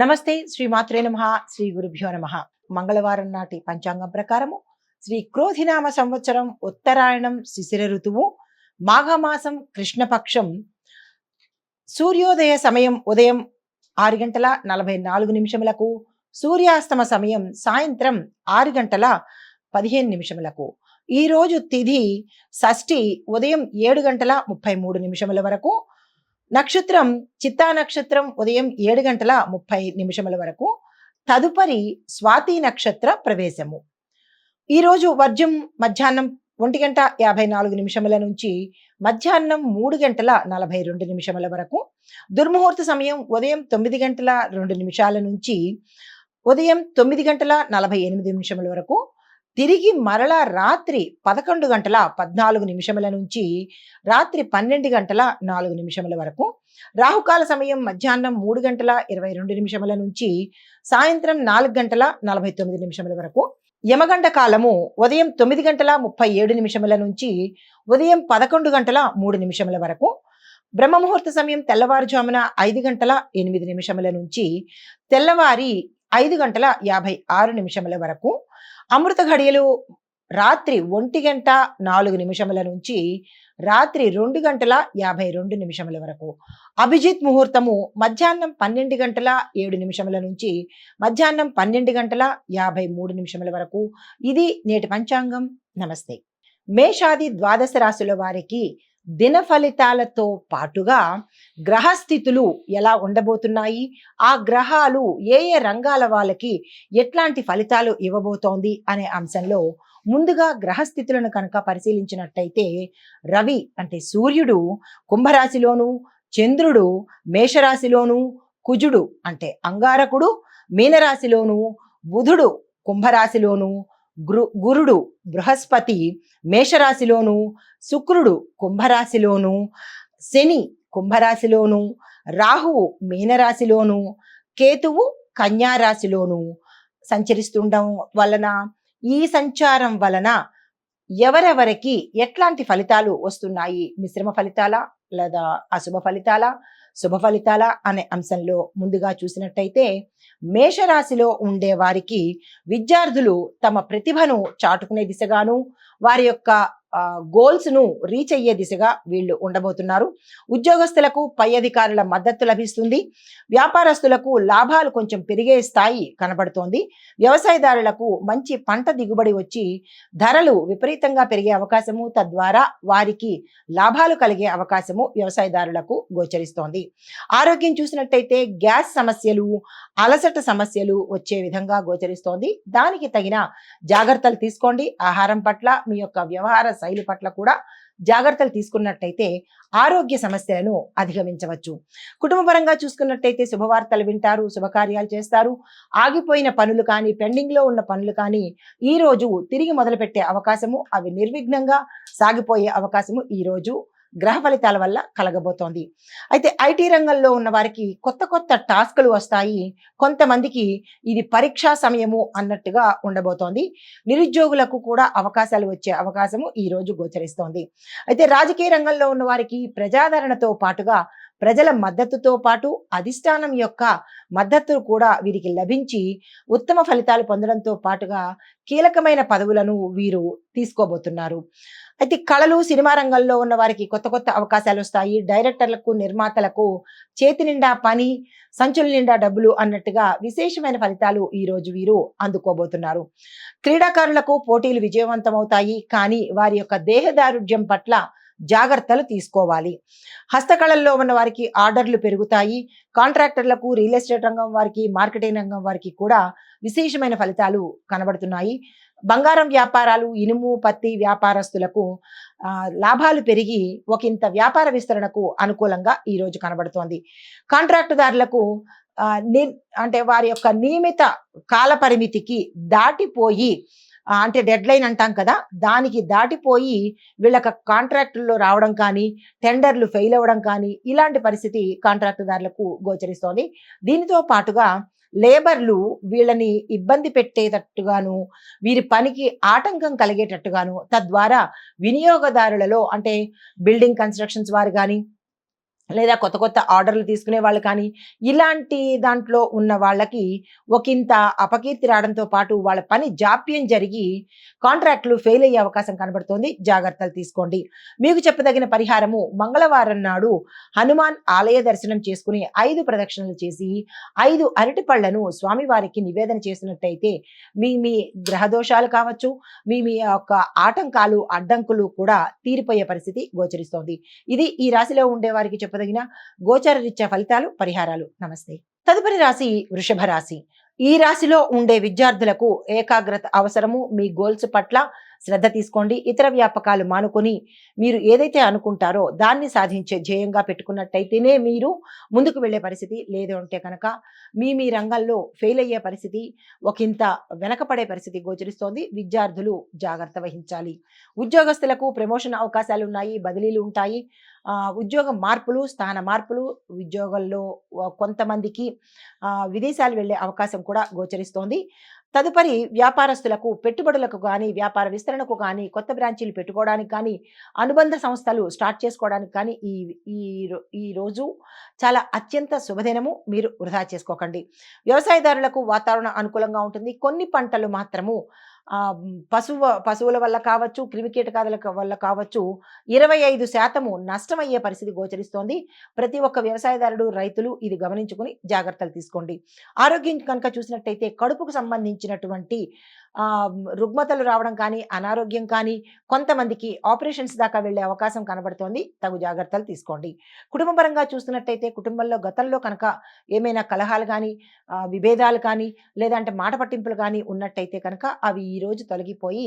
నమస్తే శ్రీ మాత్రే నమః శ్రీ గురుభ్యో నమః. మంగళవారం నాటి పంచాంగం ప్రకారము శ్రీ క్రోధినామ సంవత్సరం ఉత్తరాయణం శిశిర ఋతువు మాఘమాసం కృష్ణపక్షం సూర్యోదయ సమయం ఉదయం 6 గంటల 44 నిమిషములకు, సూర్యాస్తమ సమయం సాయంత్రం 6 గంటల 15 నిమిషములకు. ఈ రోజు తిథి షష్ఠి ఉదయం 7 గంటల 33 నిమిషముల వరకు, నక్షత్రం చిత్తా నక్షత్రం ఉదయం 7 గంటల 30 నిమిషముల వరకు, తదుపరి స్వాతి నక్షత్ర ప్రవేశము. ఈరోజు వర్జం మధ్యాహ్నం 1 గంట 54 నిమిషముల నుంచి మధ్యాహ్నం 3 గంటల 42 నిమిషముల వరకు, దుర్ముహూర్త సమయం ఉదయం 9 గంటల 2 నిమిషాల నుంచి ఉదయం 9 గంటల 48 నిమిషముల వరకు, తిరిగి మరలా రాత్రి 11 గంటల 14 నిమిషముల నుంచి రాత్రి 12 గంటల 4 నిమిషముల వరకు, రాహుకాల సమయం మధ్యాహ్నం 3 గంటల 22 నిమిషముల నుంచి సాయంత్రం 4 గంటల 49 నిమిషముల వరకు, యమగండ కాలము ఉదయం 9 గంటల 37 నిమిషముల నుంచి ఉదయం 11 గంటల 3 నిమిషముల వరకు, బ్రహ్మముహూర్త సమయం తెల్లవారుజామున 5 గంటల 8 నిమిషముల నుంచి తెల్లవారి 5 గంటల 56 నిమిషముల వరకు, అమృత ఘడియలు రాత్రి 1 గంట 4 నిమిషముల నుంచి రాత్రి 2 గంటల 52 నిమిషముల వరకు, అభిజిత్ ముహూర్తము మధ్యాహ్నం 12 గంటల 7 నిమిషముల నుంచి మధ్యాహ్నం 12 గంటల 53 నిమిషముల వరకు. ఇది నేటి పంచాంగం. నమస్తే. మేషాది ద్వాదశ రాశుల వారికి దిన ఫలితాలతో పాటుగా గ్రహస్థితులు ఎలా ఉండబోతున్నాయి, ఆ గ్రహాలు ఏ ఏ రంగాల వాళ్ళకి ఎట్లాంటి ఫలితాలు ఇవ్వబోతోంది అనే అంశంలో ముందుగా గ్రహస్థితులను కనుక పరిశీలించినట్టయితే, రవి అంటే సూర్యుడు కుంభరాశిలోను, చంద్రుడు మేషరాశిలోను, కుజుడు అంటే అంగారకుడు మీనరాశిలోను, బుధుడు కుంభరాశిలోను, గురుడు బృహస్పతి మేషరాశిలోను, శుక్రుడు కుంభరాశిలోను, శని కుంభరాశిలోను, రాహువు మీనరాశిలోను, కేతువు కన్యారాశిలోను సంచరిస్తుండడం వలన, ఈ సంచారం వలన ఎవరెవరికి ఎట్లాంటి ఫలితాలు వస్తున్నాయి, మిశ్రమ ఫలితాలా లేదా అశుభ ఫలితాలా శుభ ఫలితాలా అనే అంశంలో ముందుగా చూసినట్టయితే, మేషరాశిలో ఉండే వారికి విద్యార్థులు తమ ప్రతిభను చాటుకునే దిశగాను వారి యొక్క గోల్స్ ను రీచ్ అయ్యే దిశగా వీళ్ళు ఉండబోతున్నారు. ఉద్యోగస్తులకు పై అధికారుల మద్దతు లభిస్తుంది. వ్యాపారస్తులకు లాభాలు కొంచెం పెరిగే స్థాయి కనబడుతోంది. వ్యవసాయదారులకు మంచి పంట దిగుబడి వచ్చి ధరలు విపరీతంగా పెరిగే అవకాశము, తద్వారా వారికి లాభాలు కలిగే అవకాశము వ్యవసాయదారులకు గోచరిస్తోంది. ఆరోగ్యం చూసినట్టయితే గ్యాస్ సమస్యలు, అలసట సమస్యలు వచ్చే విధంగా గోచరిస్తోంది. దానికి తగిన జాగ్రత్తలు తీసుకోండి. ఆహారం పట్ల, మీ యొక్క వ్యవహార శైలి పట్ల కూడా జాగ్రత్తలు తీసుకున్నట్టయితే ఆరోగ్య సమస్యలను అధిగమించవచ్చు. కుటుంబపరంగా చూసుకున్నట్టయితే శుభవార్తలు వింటారు, శుభకార్యాలు చేస్తారు. ఆగిపోయిన పనులు కానీ, పెండింగ్ లో ఉన్న పనులు కానీ ఈ రోజు తిరిగి మొదలుపెట్టే అవకాశము, అవి నిర్విఘ్నంగా సాగిపోయే అవకాశము ఈ రోజు గ్రహ ఫలితాల వల్ల కలగబోతోంది. అయితే ఐటీ రంగంలో ఉన్న వారికి కొత్త కొత్త టాస్కులు వస్తాయి. కొంతమందికి ఇది పరీక్షా సమయము అన్నట్టుగా ఉండబోతోంది. నిరుద్యోగులకు కూడా అవకాశాలు వచ్చే అవకాశము ఈ రోజు గోచరిస్తోంది. అయితే రాజకీయ రంగంలో ఉన్న వారికి ప్రజాదరణతో పాటుగా ప్రజల మద్దతుతో పాటు అధిష్టానం యొక్క మద్దతు కూడా వీరికి లభించి ఉత్తమ ఫలితాలు పొందడంతో పాటుగా కీలకమైన పదవులను వీరు తీసుకోబోతున్నారు. అయితే కళలు, సినిమా రంగంలో ఉన్న వారికి కొత్త కొత్త అవకాశాలు వస్తాయి. డైరెక్టర్లకు, నిర్మాతలకు చేతి నిండా పని, సంచుల నిండా డబ్బులు అన్నట్టుగా విశేషమైన ఫలితాలు ఈ రోజు వీరు అందుకోబోతున్నారు. క్రీడాకారులకు పోటీలు విజయవంతమవుతాయి, కానీ వారి యొక్క దేహదారుఢ్యం పట్ల జాగ్రత్తలు తీసుకోవాలి. హస్తకళల్లో ఉన్న వారికి ఆర్డర్లు పెరుగుతాయి. కాంట్రాక్టర్లకు, రియల్ ఎస్టేట్ రంగం వారికి, మార్కెటింగ్ రంగం వారికి కూడా విశేషమైన ఫలితాలు కనబడుతున్నాయి. బంగారం వ్యాపారాలు, ఇనుము, పత్తి వ్యాపారస్తులకు లాభాలు పెరిగి ఒకంత వ్యాపార విస్తరణకు అనుకూలంగా ఈ రోజు కనబడుతోంది. కాంట్రాక్టుదారులకు అంటే వారి యొక్క నియమిత కాల పరిమితికి దాటిపోయి, అంటే డెడ్ లైన్ అంటాం కదా, దానికి దాటిపోయి వీళ్ళకి కాంట్రాక్టుల్లో రావడం కానీ, టెండర్లు ఫెయిల్ అవ్వడం కానీ ఇలాంటి పరిస్థితి కాంట్రాక్టుదారులకు గోచరిస్తోంది. దీనితో పాటుగా లేబర్లు వీళ్ళని ఇబ్బంది పెట్టేటట్టుగాను, వీరి పనికి ఆటంకం కలిగేటట్టుగాను, తద్వారా వినియోగదారులలో అంటే బిల్డింగ్ కన్స్ట్రక్షన్స్ వారు కానీ, లేదా కొత్త కొత్త ఆర్డర్‌లు తీసుకునే వాళ్ళు కానీ, ఇలాంటి దాంట్లో ఉన్న వాళ్ళకి ఒకింత అపకీర్తి రావడంతో పాటు వాళ్ళ పని జాప్యం జరిగి కాంట్రాక్ట్‌లు ఫెయిల్ అయ్యే అవకాశం కనబడుతోంది. జాగ్రత్తలు తీసుకోండి. మీకు చెప్పదగిన పరిహారము మంగళవారం నాడు హనుమాన్ ఆలయ దర్శనం చేసుకొని 5 ప్రదక్షిణలు చేసి 5 అరటి పళ్ళను స్వామివారికి నివేదన చేసినట్టయితే మీ గ్రహ దోషాలు కావచ్చు, మీ యొక్క ఆటంకాలు, అడ్డంకులు కూడా తీరిపోయే పరిస్థితి గోచరిస్తోంది. ఇది ఈ రాశిలో ఉండే వారికి చెప్పదగిన గోచార రీత్యా ఫలితాలు, పరిహారాలు. నమస్తే. తదుపరి రాశి వృషభ రాశి. ఈ రాశిలో ఉండే విద్యార్థులకు ఏకాగ్రత అవసరము. మీ గోల్స్ పట్ల శ్రద్ధ తీసుకోండి. ఇతర వ్యాపకాలు మానుకొని మీరు ఏదైతే అనుకుంటారో దాన్ని సాధించే ధ్యేయంగా పెట్టుకున్నట్టయితేనే మీరు ముందుకు వెళ్ళే పరిస్థితి. లేదు అంటే కనుక మీ రంగంలో ఫెయిల్ అయ్యే పరిస్థితి, ఒకంత వెనకపడే పరిస్థితి గోచరిస్తోంది. విద్యార్థులు జాగ్రత్త వహించాలి. ఉద్యోగస్తులకు ప్రమోషన్ అవకాశాలు ఉన్నాయి, బదిలీలు ఉంటాయి. ఉద్యోగ మార్పులు, స్థాన మార్పులు, ఉద్యోగంలో కొంతమందికి విదేశాలు వెళ్ళే అవకాశం కూడా గోచరిస్తోంది. తదుపరి వ్యాపారస్తులకు పెట్టుబడులకు కానీ, వ్యాపార విస్తరణకు కానీ, కొత్త బ్రాంచీలు పెట్టుకోవడానికి కానీ, అనుబంధ సంస్థలు స్టార్ట్ చేసుకోవడానికి కానీ ఈ ఈ ఈ రోజు చాలా అత్యంత శుభదినము. మీరు వృధా చేసుకోకండి. వ్యవసాయదారులకు వాతావరణం అనుకూలంగా ఉంటుంది. కొన్ని పంటలు మాత్రము పశువుల వల్ల కావచ్చు, క్రిమికీటకాదుల వల్ల కావచ్చు 25% నష్టమయ్యే పరిస్థితి గోచరిస్తోంది. ప్రతి ఒక్క వ్యవసాయదారుడు, రైతులు ఇది గమనించుకుని జాగ్రత్తలు తీసుకోండి. ఆరోగ్యం కనుక చూసినట్టయితే కడుపుకు సంబంధించినటువంటి రుగ్మతలు రావడం కానీ, అనారోగ్యం కానీ, కొంతమందికి ఆపరేషన్స్ దాకా వెళ్ళే అవకాశం కనబడుతోంది. తగు జాగ్రత్తలు తీసుకోండి. కుటుంబపరంగా చూస్తున్నట్టయితే కుటుంబంలో గతంలో కనుక ఏమైనా కలహాలు కానీ, విభేదాలు కానీ, లేదంటే మాట పట్టింపులు కానీ ఉన్నట్టయితే కనుక అవి ఈ రోజు తొలగిపోయి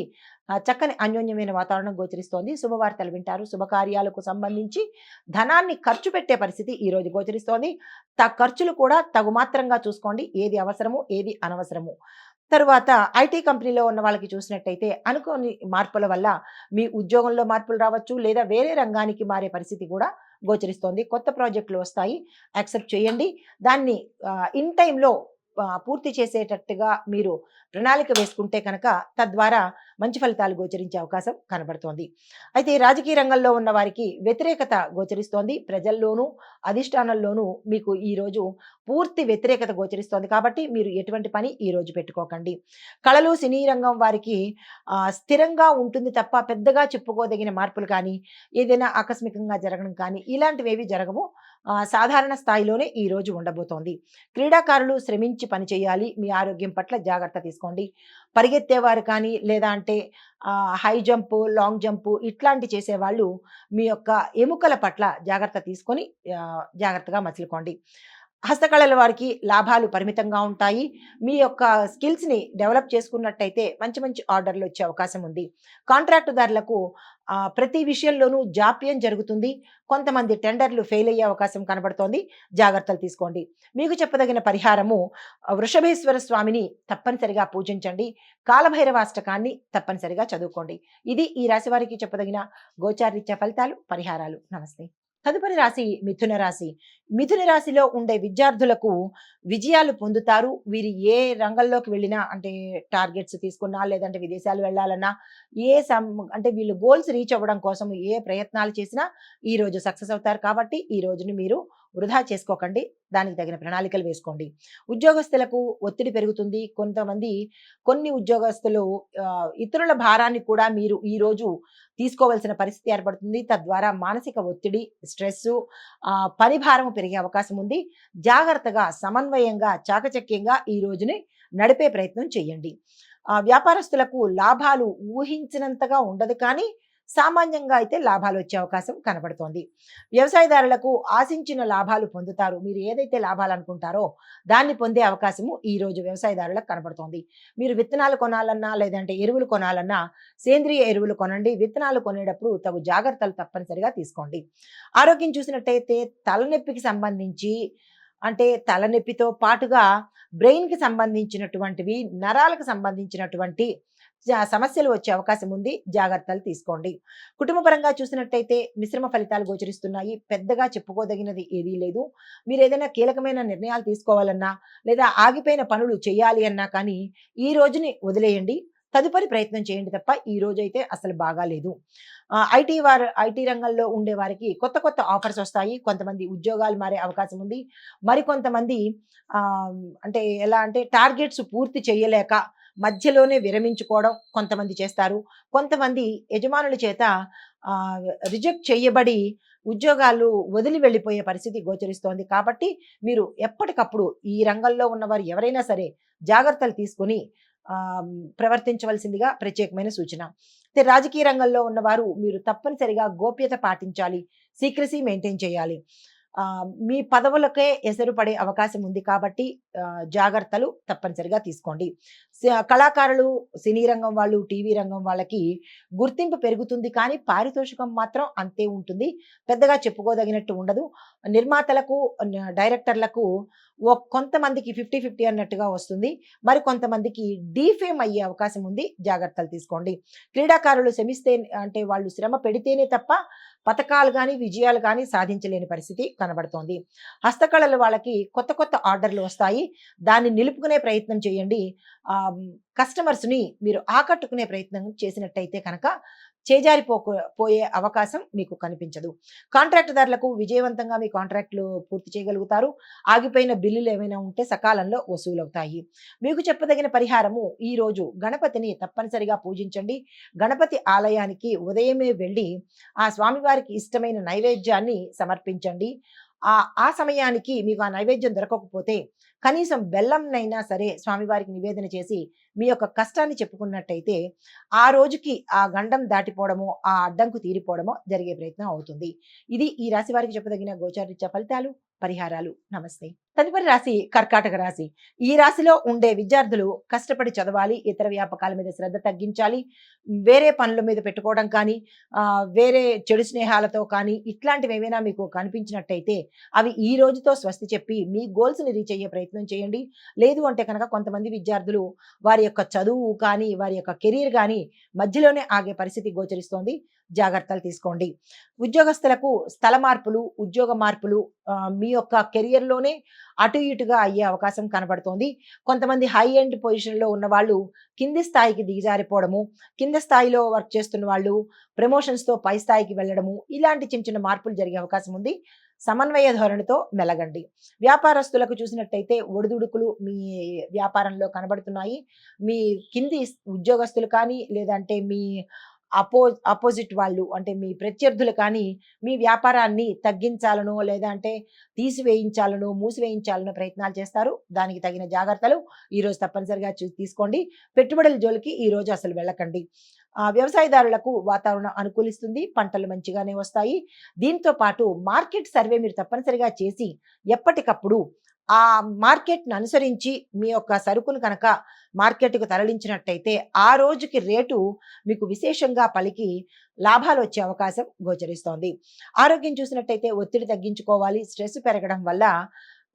చక్కని అన్యోన్యమైన వాతావరణం గోచరిస్తోంది. శుభవార్తలు వింటారు. శుభకార్యాలకు సంబంధించి ధనాన్ని ఖర్చు పెట్టే పరిస్థితి ఈ రోజు గోచరిస్తోంది. ఖర్చులు కూడా తగు మాత్రంగా చూసుకోండి. ఏది అవసరము, ఏది అనవసరము. తరువాత ఐటీ కంపెనీలో ఉన్న వాళ్ళకి చూసినట్టయితే అనుకోని మార్పుల వల్ల మీ ఉద్యోగంలో మార్పులు రావచ్చు, లేదా వేరే రంగానికి మారే పరిస్థితి కూడా గోచరిస్తోంది. కొత్త ప్రాజెక్టులు వస్తాయి. యాక్సెప్ట్ చేయండి. దాన్ని ఇన్ టైంలో పూర్తి చేసేటట్టుగా మీరు ప్రణాళిక వేసుకుంటే కనుక తద్వారా మంచి ఫలితాలు గోచరించే అవకాశం కనబడుతోంది. అయితే రాజకీయ రంగంలో ఉన్న వారికి వ్యతిరేకత గోచరిస్తోంది. ప్రజల్లోనూ, అధిష్టానంలోనూ మీకు ఈరోజు పూర్తి వ్యతిరేకత గోచరిస్తోంది. కాబట్టి మీరు ఎటువంటి పని ఈ రోజు పెట్టుకోకండి. కళలు, సినీ రంగం వారికి స్థిరంగా ఉంటుంది తప్ప పెద్దగా చెప్పుకోదగిన మార్పులు కానీ, ఏదైనా ఆకస్మికంగా జరగడం కానీ ఇలాంటివేవి జరగవు. సాధారణ స్థాయిలోనే ఈ రోజు ఉండబోతోంది. క్రీడాకారులు శ్రమించి పనిచేయాలి. మీ ఆరోగ్యం పట్ల జాగ్రత్త తీసుకోండి. పరిగెత్తేవారు కానీ, లేదా అంటే హై జంపు, లాంగ్ జంపు ఇట్లాంటి చేసేవాళ్ళు మీ యొక్క ఎముకల పట్ల జాగ్రత్త తీసుకొని జాగ్రత్తగా మసులుకోండి. హస్తకళల వారికి లాభాలు పరిమితంగా ఉంటాయి. మీ యొక్క స్కిల్స్‌ని డెవలప్ చేసుకున్నట్టయితే మంచి మంచి ఆర్డర్‌లు వచ్చే అవకాశం ఉంది. కాంట్రాక్టుదారులకు ప్రతి విషయంలోనూ జాప్యం జరుగుతుంది. కొంతమంది టెండర్‌లు ఫెయిల్ అయ్యే అవకాశం కనబడుతోంది. జాగ్రత్తలు తీసుకోండి. మీకు చెప్పదగిన పరిహారము వృషభేశ్వర స్వామిని తప్పనిసరిగా పూజించండి. కాలభైరవాష్టకాన్ని తప్పనిసరిగా చదువుకోండి. ఇది ఈ రాశి వారికి చెప్పదగిన గోచారరీత్యా ఫలితాలు, పరిహారాలు. నమస్తే. తదుపరి రాశి మిథున రాశి. మిథున రాశిలో ఉండే విద్యార్థులకు విజయాలు పొందుతారు. వీరు ఏ రంగంలోకి వెళ్ళినా అంటే టార్గెట్స్ తీసుకున్నా, లేదంటే విదేశాలు వెళ్ళాలన్నా, అంటే వీళ్ళు గోల్స్ రీచ్ అవ్వడం కోసం ఏ ప్రయత్నాలు చేసినా ఈ రోజు సక్సెస్ అవుతారు. కాబట్టి ఈ రోజుని మీరు వృధా చేసుకోకండి. దానికి తగిన ప్రణాళికలు వేసుకోండి. ఉద్యోగస్తులకు ఒత్తిడి పెరుగుతుంది. కొన్ని ఉద్యోగస్తులు ఇతరుల భారాన్ని కూడా మీరు ఈ రోజు తీసుకోవాల్సిన పరిస్థితి ఏర్పడుతుంది. తద్వారా మానసిక ఒత్తిడి, స్ట్రెస్సు, పని భారం పెరిగే అవకాశం ఉంది. జాగ్రత్తగా, సమన్వయంగా, చాకచక్యంగా ఈ రోజుని నడిపే ప్రయత్నం చేయండి. వ్యాపారస్తులకు లాభాలు ఊహించినంతగా ఉండదు కానీ సామాన్యంగా అయితే లాభాలు వచ్చే అవకాశం కనబడుతోంది. వ్యవసాయదారులకు ఆశించిన లాభాలు పొందుతారు. మీరు ఏదైతే లాభాలు అనుకుంటారో దాన్ని పొందే అవకాశము ఈ రోజు వ్యవసాయదారులకు కనబడుతోంది. మీరు విత్తనాలు కొనాలన్నా, లేదంటే ఎరువులు కొనాలన్నా సేంద్రియ ఎరువులు కొనండి. విత్తనాలు కొనేటప్పుడు తగు జాగ్రత్తలు తప్పనిసరిగా తీసుకోండి. ఆరోగ్యం చూసినట్టయితే తలనొప్పికి సంబంధించి, అంటే తలనొప్పితో పాటుగా బ్రెయిన్‌కి సంబంధించినటువంటివి, నరాలకు సంబంధించినటువంటి సమస్యలు వచ్చే అవకాశం ఉంది. జాగ్రత్తలు తీసుకోండి. కుటుంబపరంగా చూసినట్టయితే మిశ్రమ ఫలితాలు గోచరిస్తున్నాయి. పెద్దగా చెప్పుకోదగినది ఏదీ లేదు. మీరు ఏదైనా కీలకమైన నిర్ణయాలు తీసుకోవాలన్నా, లేదా ఆగిపోయిన పనులు చేయాలి అన్నా కానీ ఈ రోజుని వదిలేయండి. తదుపరి ప్రయత్నం చేయండి తప్ప ఈ రోజైతే అసలు బాగాలేదు. ఐటీ రంగంలో ఉండే వారికి కొత్త కొత్త ఆఫర్స్ వస్తాయి. కొంతమంది ఉద్యోగాలు మారే అవకాశం ఉంది. మరికొంతమంది అంటే ఎలా అంటే టార్గెట్స్ పూర్తి చేయలేక మధ్యలోనే విరమించుకోవడం కొంతమంది చేస్తారు. కొంతమంది యజమానుల చేత రిజెక్ట్ చేయబడి ఉద్యోగాలు వదిలి వెళ్ళిపోయే పరిస్థితి గోచరిస్తోంది. కాబట్టి మీరు ఎప్పటికప్పుడు ఈ రంగంలో ఉన్నవారు ఎవరైనా సరే జాగ్రత్తలు తీసుకొని ప్రవర్తించవలసిందిగా ప్రత్యేకమైన సూచన. అయితే రాజకీయ రంగంలో ఉన్నవారు మీరు తప్పనిసరిగా గోప్యత పాటించాలి. సీక్రెసీ మెయింటైన్ చేయాలి. మీ పదవులకే ఎసరు పడే అవకాశం ఉంది కాబట్టి జాగ్రత్తలు తప్పనిసరిగా తీసుకోండి. కళాకారులు, సినీ రంగం వాళ్ళు, టీవీ రంగం వాళ్ళకి గుర్తింపు పెరుగుతుంది కానీ పారితోషికం మాత్రం అంతే ఉంటుంది. పెద్దగా చెప్పుకోదగినట్టు ఉండదు. నిర్మాతలకు, డైరెక్టర్లకు కొంతమందికి 50-50 అన్నట్టుగా వస్తుంది. మరి కొంతమందికి డీఫేమ్ అయ్యే అవకాశం ఉంది. జాగ్రత్తలు తీసుకోండి. క్రీడాకారులు అంటే వాళ్ళు శ్రమ పెడితేనే తప్ప పతకాలు గాని, విజయాలు గాని సాధించలేని పరిస్థితి కనబడుతోంది. హస్తకళల వాళ్ళకి కొత్త కొత్త ఆర్డర్‌లు వస్తాయి. దాన్ని నిలుపుకునే ప్రయత్నం చేయండి. కస్టమర్స్‌ని మీరు ఆకట్టుకునే ప్రయత్నం చేసినట్టయితే కనుక పోయే అవకాశం మీకు కనిపించదు. కాంట్రాక్ట్‌దారులకు విజయవంతంగా మీ కాంట్రాక్ట్‌లు పూర్తి చేయగలుగుతారు. ఆగిపోయిన బిల్లులు ఏమైనా ఉంటే సకాలంలో వసూలవుతాయి. మీకు చెప్పదగిన పరిహారము ఈరోజు గణపతిని తప్పనిసరిగా పూజించండి. గణపతి ఆలయానికి ఉదయమే వెళ్ళి ఆ స్వామివారికి ఇష్టమైన నైవేద్యాన్ని సమర్పించండి. ఆ సమయానికి మీకు ఆ నైవేద్యం దొరకకపోతే కనీసం బెల్లంనైనా సరే స్వామివారికి నివేదన చేసి మీ యొక్క కష్టాన్ని చెప్పుకున్నట్టయితే ఆ రోజుకి ఆ గండం దాటిపోవడమో, ఆ అడ్డంకు తీరిపోవడమో జరిగే ప్రయత్నం అవుతుంది. ఇది ఈ రాశి వారికి చెప్పదగిన గోచారరీత్యా ఫలితాలు, పరిహారాలు. నమస్తే. తదుపరి రాశి కర్కాటక రాశి. ఈ రాశిలో ఉండే విద్యార్థులు కష్టపడి చదవాలి. ఇతర వ్యాపకాల మీద శ్రద్ధ తగ్గించాలి. వేరే పనుల మీద పెట్టుకోవడం కానీ, వేరే చెడు స్నేహాలతో కానీ ఇట్లాంటివి ఏవైనా మీకు కనిపించినట్టయితే అవి ఈ రోజుతో స్వస్తి చెప్పి మీ గోల్స్‌ని రీచ్ అయ్యే ప్రయత్నం చేయండి. లేదు అంటే కనుక కొంతమంది విద్యార్థులు వారి యొక్క చదువు కానీ, వారి యొక్క కెరీర్ గానీ మధ్యలోనే ఆగే పరిస్థితి గోచరిస్తోంది. జాగ్రత్తలు తీసుకోండి. ఉద్యోగస్తులకు స్థల మార్పులు, ఉద్యోగ మార్పులు మీ యొక్క కెరియర్‌లోనే అటు ఇటుగా అయ్యే అవకాశం కనబడుతోంది. కొంతమంది హై ఎండ్ పొజిషన్‌లో ఉన్నవాళ్ళు కింది స్థాయికి దిగజారిపోవడము, కింద స్థాయిలో వర్క్ చేస్తున్న వాళ్ళు ప్రమోషన్స్‌తో పై స్థాయికి వెళ్ళడము, ఇలాంటి చిన్న చిన్న మార్పులు జరిగే అవకాశం ఉంది. సమన్వయ ధోరణితో మెలగండి. వ్యాపారస్తులకు చూసినట్టయితే ఒడిదుడుకులు మీ వ్యాపారంలో కనబడుతున్నాయి. మీ కింది ఉద్యోగస్తులు కానీ, లేదంటే మీ అపోజిట్ వాళ్ళు అంటే మీ ప్రత్యర్థులు కానీ మీ వ్యాపారాన్ని తగ్గించాలనో లేదంటే తీసివేయించాలనో మూసివేయించాలనో ప్రయత్నాలు చేస్తారు. దానికి తగిన జాగ్రత్తలు ఈరోజు తప్పనిసరిగా తీసుకోండి. పెట్టుబడుల జోలికి ఈరోజు అసలు వెళ్ళకండి. వ్యవసాయదారులకు వాతావరణం అనుకూలిస్తుంది. పంటలు మంచిగానే వస్తాయి. దీంతో పాటు మార్కెట్ సర్వే మీరు తప్పనిసరిగా చేసి ఎప్పటికప్పుడు ఆ మార్కెట్‌ని అనుసరించి మీ యొక్క సరుకును కనుక మార్కెట్‌కు తరలించినట్టయితే ఆ రోజుకి రేటు మీకు విశేషంగా పలికి లాభాలొచ్చే అవకాశం గోచరిస్తోంది. ఆరోగ్యం చూసినట్టయితే ఒత్తిడి తగ్గించుకోవాలి. స్ట్రెస్ పెరగడం వల్ల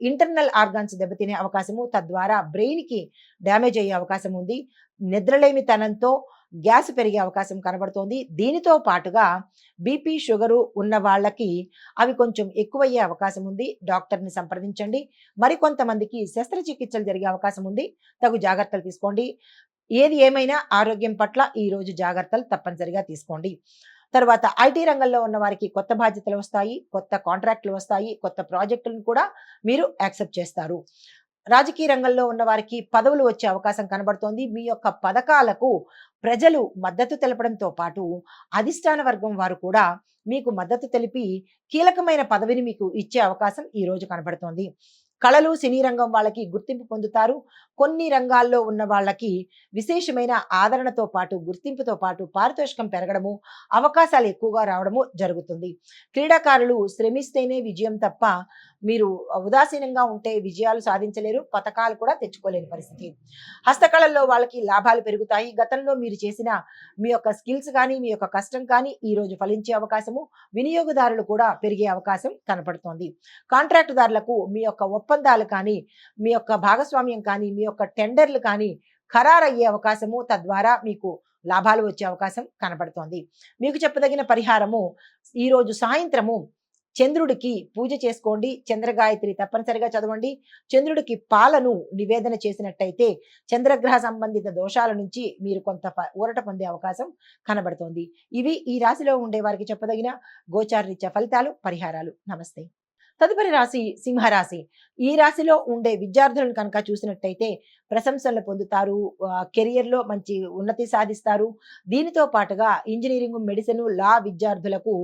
ఇంటర్నల్ ఆర్గాన్స్ దెబ్బతినే అవకాశము, తద్వారా బ్రెయిన్‌కి డ్యామేజ్ అయ్యే అవకాశం ఉంది. నిద్రలేమితనంతో గ్యాస్ పెరిగే అవకాశం కనబడుతోంది. దీనితో పాటుగా బీపీ, షుగరు ఉన్న వాళ్ళకి అవి కొంచెం ఎక్కువయ్యే అవకాశం ఉంది. డాక్టర్‌ని సంప్రదించండి. మరికొంతమందికి శస్త్రచికిత్సలు జరిగే అవకాశం ఉంది. తగు జాగ్రత్తలు తీసుకోండి. ఏది ఏమైనా ఆరోగ్యం పట్ల ఈరోజు జాగ్రత్తలు తప్పనిసరిగా తీసుకోండి. తర్వాత ఐటీ రంగంలో ఉన్న వారికి కొత్త బాధ్యతలు వస్తాయి. కొత్త కాంట్రాక్ట్‌లు వస్తాయి. కొత్త ప్రాజెక్టులను కూడా మీరు యాక్సెప్ట్ చేస్తారు. రాజకీయ రంగంలో ఉన్న వారికి పదవులు వచ్చే అవకాశం కనబడుతోంది. మీ యొక్క పథకాలకు ప్రజలు మద్దతు తెలపడంతో పాటు అధిష్టాన వర్గం వారు కూడా మీకు మద్దతు తెలిపి కీలకమైన పదవిని మీకు ఇచ్చే అవకాశం ఈ రోజు కనబడుతోంది. కళలు, సినీ రంగం వాళ్ళకి గుర్తింపు పొందుతారు. కొన్ని రంగాల్లో ఉన్న వాళ్ళకి విశేషమైన ఆదరణతో పాటు, గుర్తింపుతో పాటు పారితోషికం పెరగడము, అవకాశాలు ఎక్కువగా రావడము జరుగుతుంది. క్రీడాకారులు శ్రమిస్తేనే విజయం తప్ప మీరు ఉదాసీనంగా ఉంటే విజయాలు సాధించలేరు. పతకాలు కూడా తెచ్చుకోలేని పరిస్థితి. హస్తకళల్లో వాళ్ళకి లాభాలు పెరుగుతాయి. గతంలో మీరు చేసిన మీ యొక్క స్కిల్స్ కానీ, మీ యొక్క కష్టం కానీ ఈరోజు ఫలించే అవకాశము, వినియోగదారులు కూడా పెరిగే అవకాశం కనపడుతోంది. కాంట్రాక్టుదారులకు మీ యొక్క ఒప్పందాలు కానీ, మీ యొక్క భాగస్వామ్యం కానీ, మీ యొక్క టెండర్లు కానీ ఖరారయ్యే అవకాశము, తద్వారా మీకు లాభాలు వచ్చే అవకాశం కనపడుతోంది. మీకు చెప్పదగిన పరిహారము ఈరోజు సాయంత్రము చంద్రుడికి పూజ చేసుకోండి. చంద్రగాయత్రి తప్పనిసరిగా చదవండి. చంద్రుడికి పాలను నివేదన చేసినట్టయితే చంద్రగ్రహ సంబంధిత దోషాల నుంచి మీరు కొంత ఊరట పొందే అవకాశం కనబడుతోంది. ఇవి ఈ రాశిలో ఉండే వారికి చెప్పదగిన గోచారరీత్యా ఫలితాలు, పరిహారాలు. నమస్తే. తదుపరి రాశి సింహరాశి. ఈ రాశిలో ఉండే విద్యార్థులను కనుక చూసినట్టయితే ప్రశంసలు పొందుతారు. కెరియర్‌లో మంచి ఉన్నతి సాధిస్తారు. దీనితో పాటుగా ఇంజినీరింగ్, మెడిసిన్, లా విద్యార్థులకు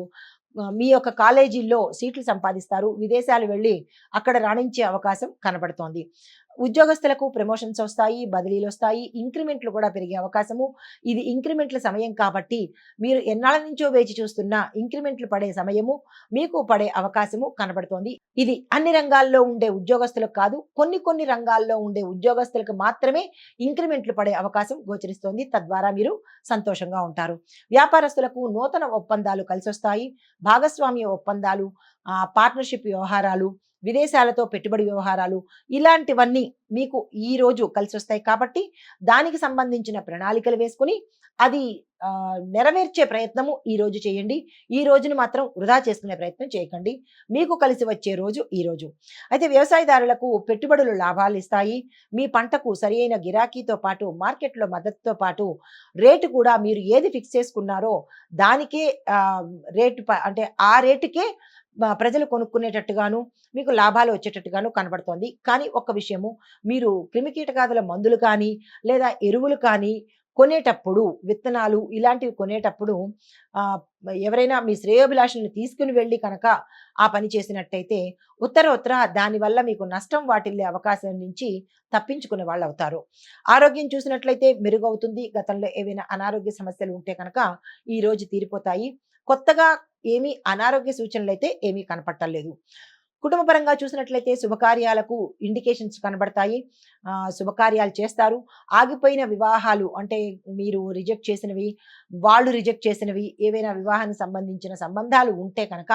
మీ యొక్క కాలేజీల్లో సీట్లు సంపాదిస్తారు. విదేశాలు వెళ్లి అక్కడ రాణించే అవకాశం కనబడుతోంది. ఉద్యోగస్తులకు ప్రమోషన్స్ వస్తాయి, బదిలీలొస్తాయి, ఇంక్రిమెంట్లు కూడా పెరిగే అవకాశము. ఇది ఇంక్రిమెంట్ల సమయం కాబట్టి మీరు ఎన్నాళ్ళ నుంచో వేచి చూస్తున్న ఇంక్రిమెంట్లు పడే సమయము మీకు పడే అవకాశము కనబడుతోంది. ఇది అన్ని రంగాల్లో ఉండే ఉద్యోగస్తులకు కాదు, కొన్ని కొన్ని రంగాల్లో ఉండే ఉద్యోగస్తులకు మాత్రమే ఇంక్రిమెంట్లు పడే అవకాశం గోచరిస్తోంది. తద్వారా మీరు సంతోషంగా ఉంటారు. వ్యాపారస్తులకు నూతన ఒప్పందాలు కలిసొస్తాయి. భాగస్వామ్య ఒప్పందాలు, పార్ట్నర్‌షిప్ వ్యవహారాలు, విదేశాలతో పెట్టుబడి వ్యవహారాలు ఇలాంటివన్నీ మీకు ఈ రోజు కలిసొస్తాయి కాబట్టి దానికి సంబంధించిన ప్రణాళికలు వేసుకొని అది నెరవేర్చే ప్రయత్నము ఈ రోజు చేయండి. ఈ రోజుని మాత్రం వృధా చేసుకునే ప్రయత్నం చేయకండి. మీకు కలిసి వచ్చే రోజు ఈ రోజు. అయితే వ్యవసాయదారులకు పెట్టుబడులు లాభాలు ఇస్తాయి. మీ పంటకు సరియైన గిరాకీతో పాటు మార్కెట్‌లో మద్దతుతో పాటు రేటు కూడా మీరు ఏది ఫిక్స్ చేసుకున్నారో దానికే అంటే ఆ రేటుకే ప్రజలు కొనుక్కునేటట్టుగాను, మీకు లాభాలు వచ్చేటట్టుగాను కనబడుతోంది. కానీ ఒక్క విషయము, మీరు క్రిమికీటకాదుల మందులు కానీ, లేదా ఎరువులు కానీ కొనేటప్పుడు, విత్తనాలు ఇలాంటివి కొనేటప్పుడు ఆహ్, ఎవరైనా మీ శ్రేయోభిలాషుల్ని తీసుకొని వెళ్ళి కనుక ఆ పని చేసినట్టయితే ఉత్తర దానివల్ల మీకు నష్టం వాటిల్లే అవకాశం నుంచి తప్పించుకునే వాళ్ళవుతారు. ఆరోగ్యం చూసినట్లయితే మెరుగవుతుంది. గతంలో ఏవైనా అనారోగ్య సమస్యలు ఉంటే కనుక ఈ రోజు తీరిపోతాయి. కొత్తగా ఏమీ అనారోగ్య సూచనలైతే ఏమీ కనపడటం. కుటుంబపరంగా చూసినట్లయితే శుభకార్యాలకు ఇండికేషన్స్ కనబడతాయి. శుభకార్యాలు చేస్తారు. ఆగిపోయిన వివాహాలు అంటే మీరు రిజెక్ట్ చేసినవి, వాళ్ళు రిజెక్ట్ చేసినవి ఏవైనా వివాహానికి సంబంధించిన సంబంధాలు ఉంటే కనుక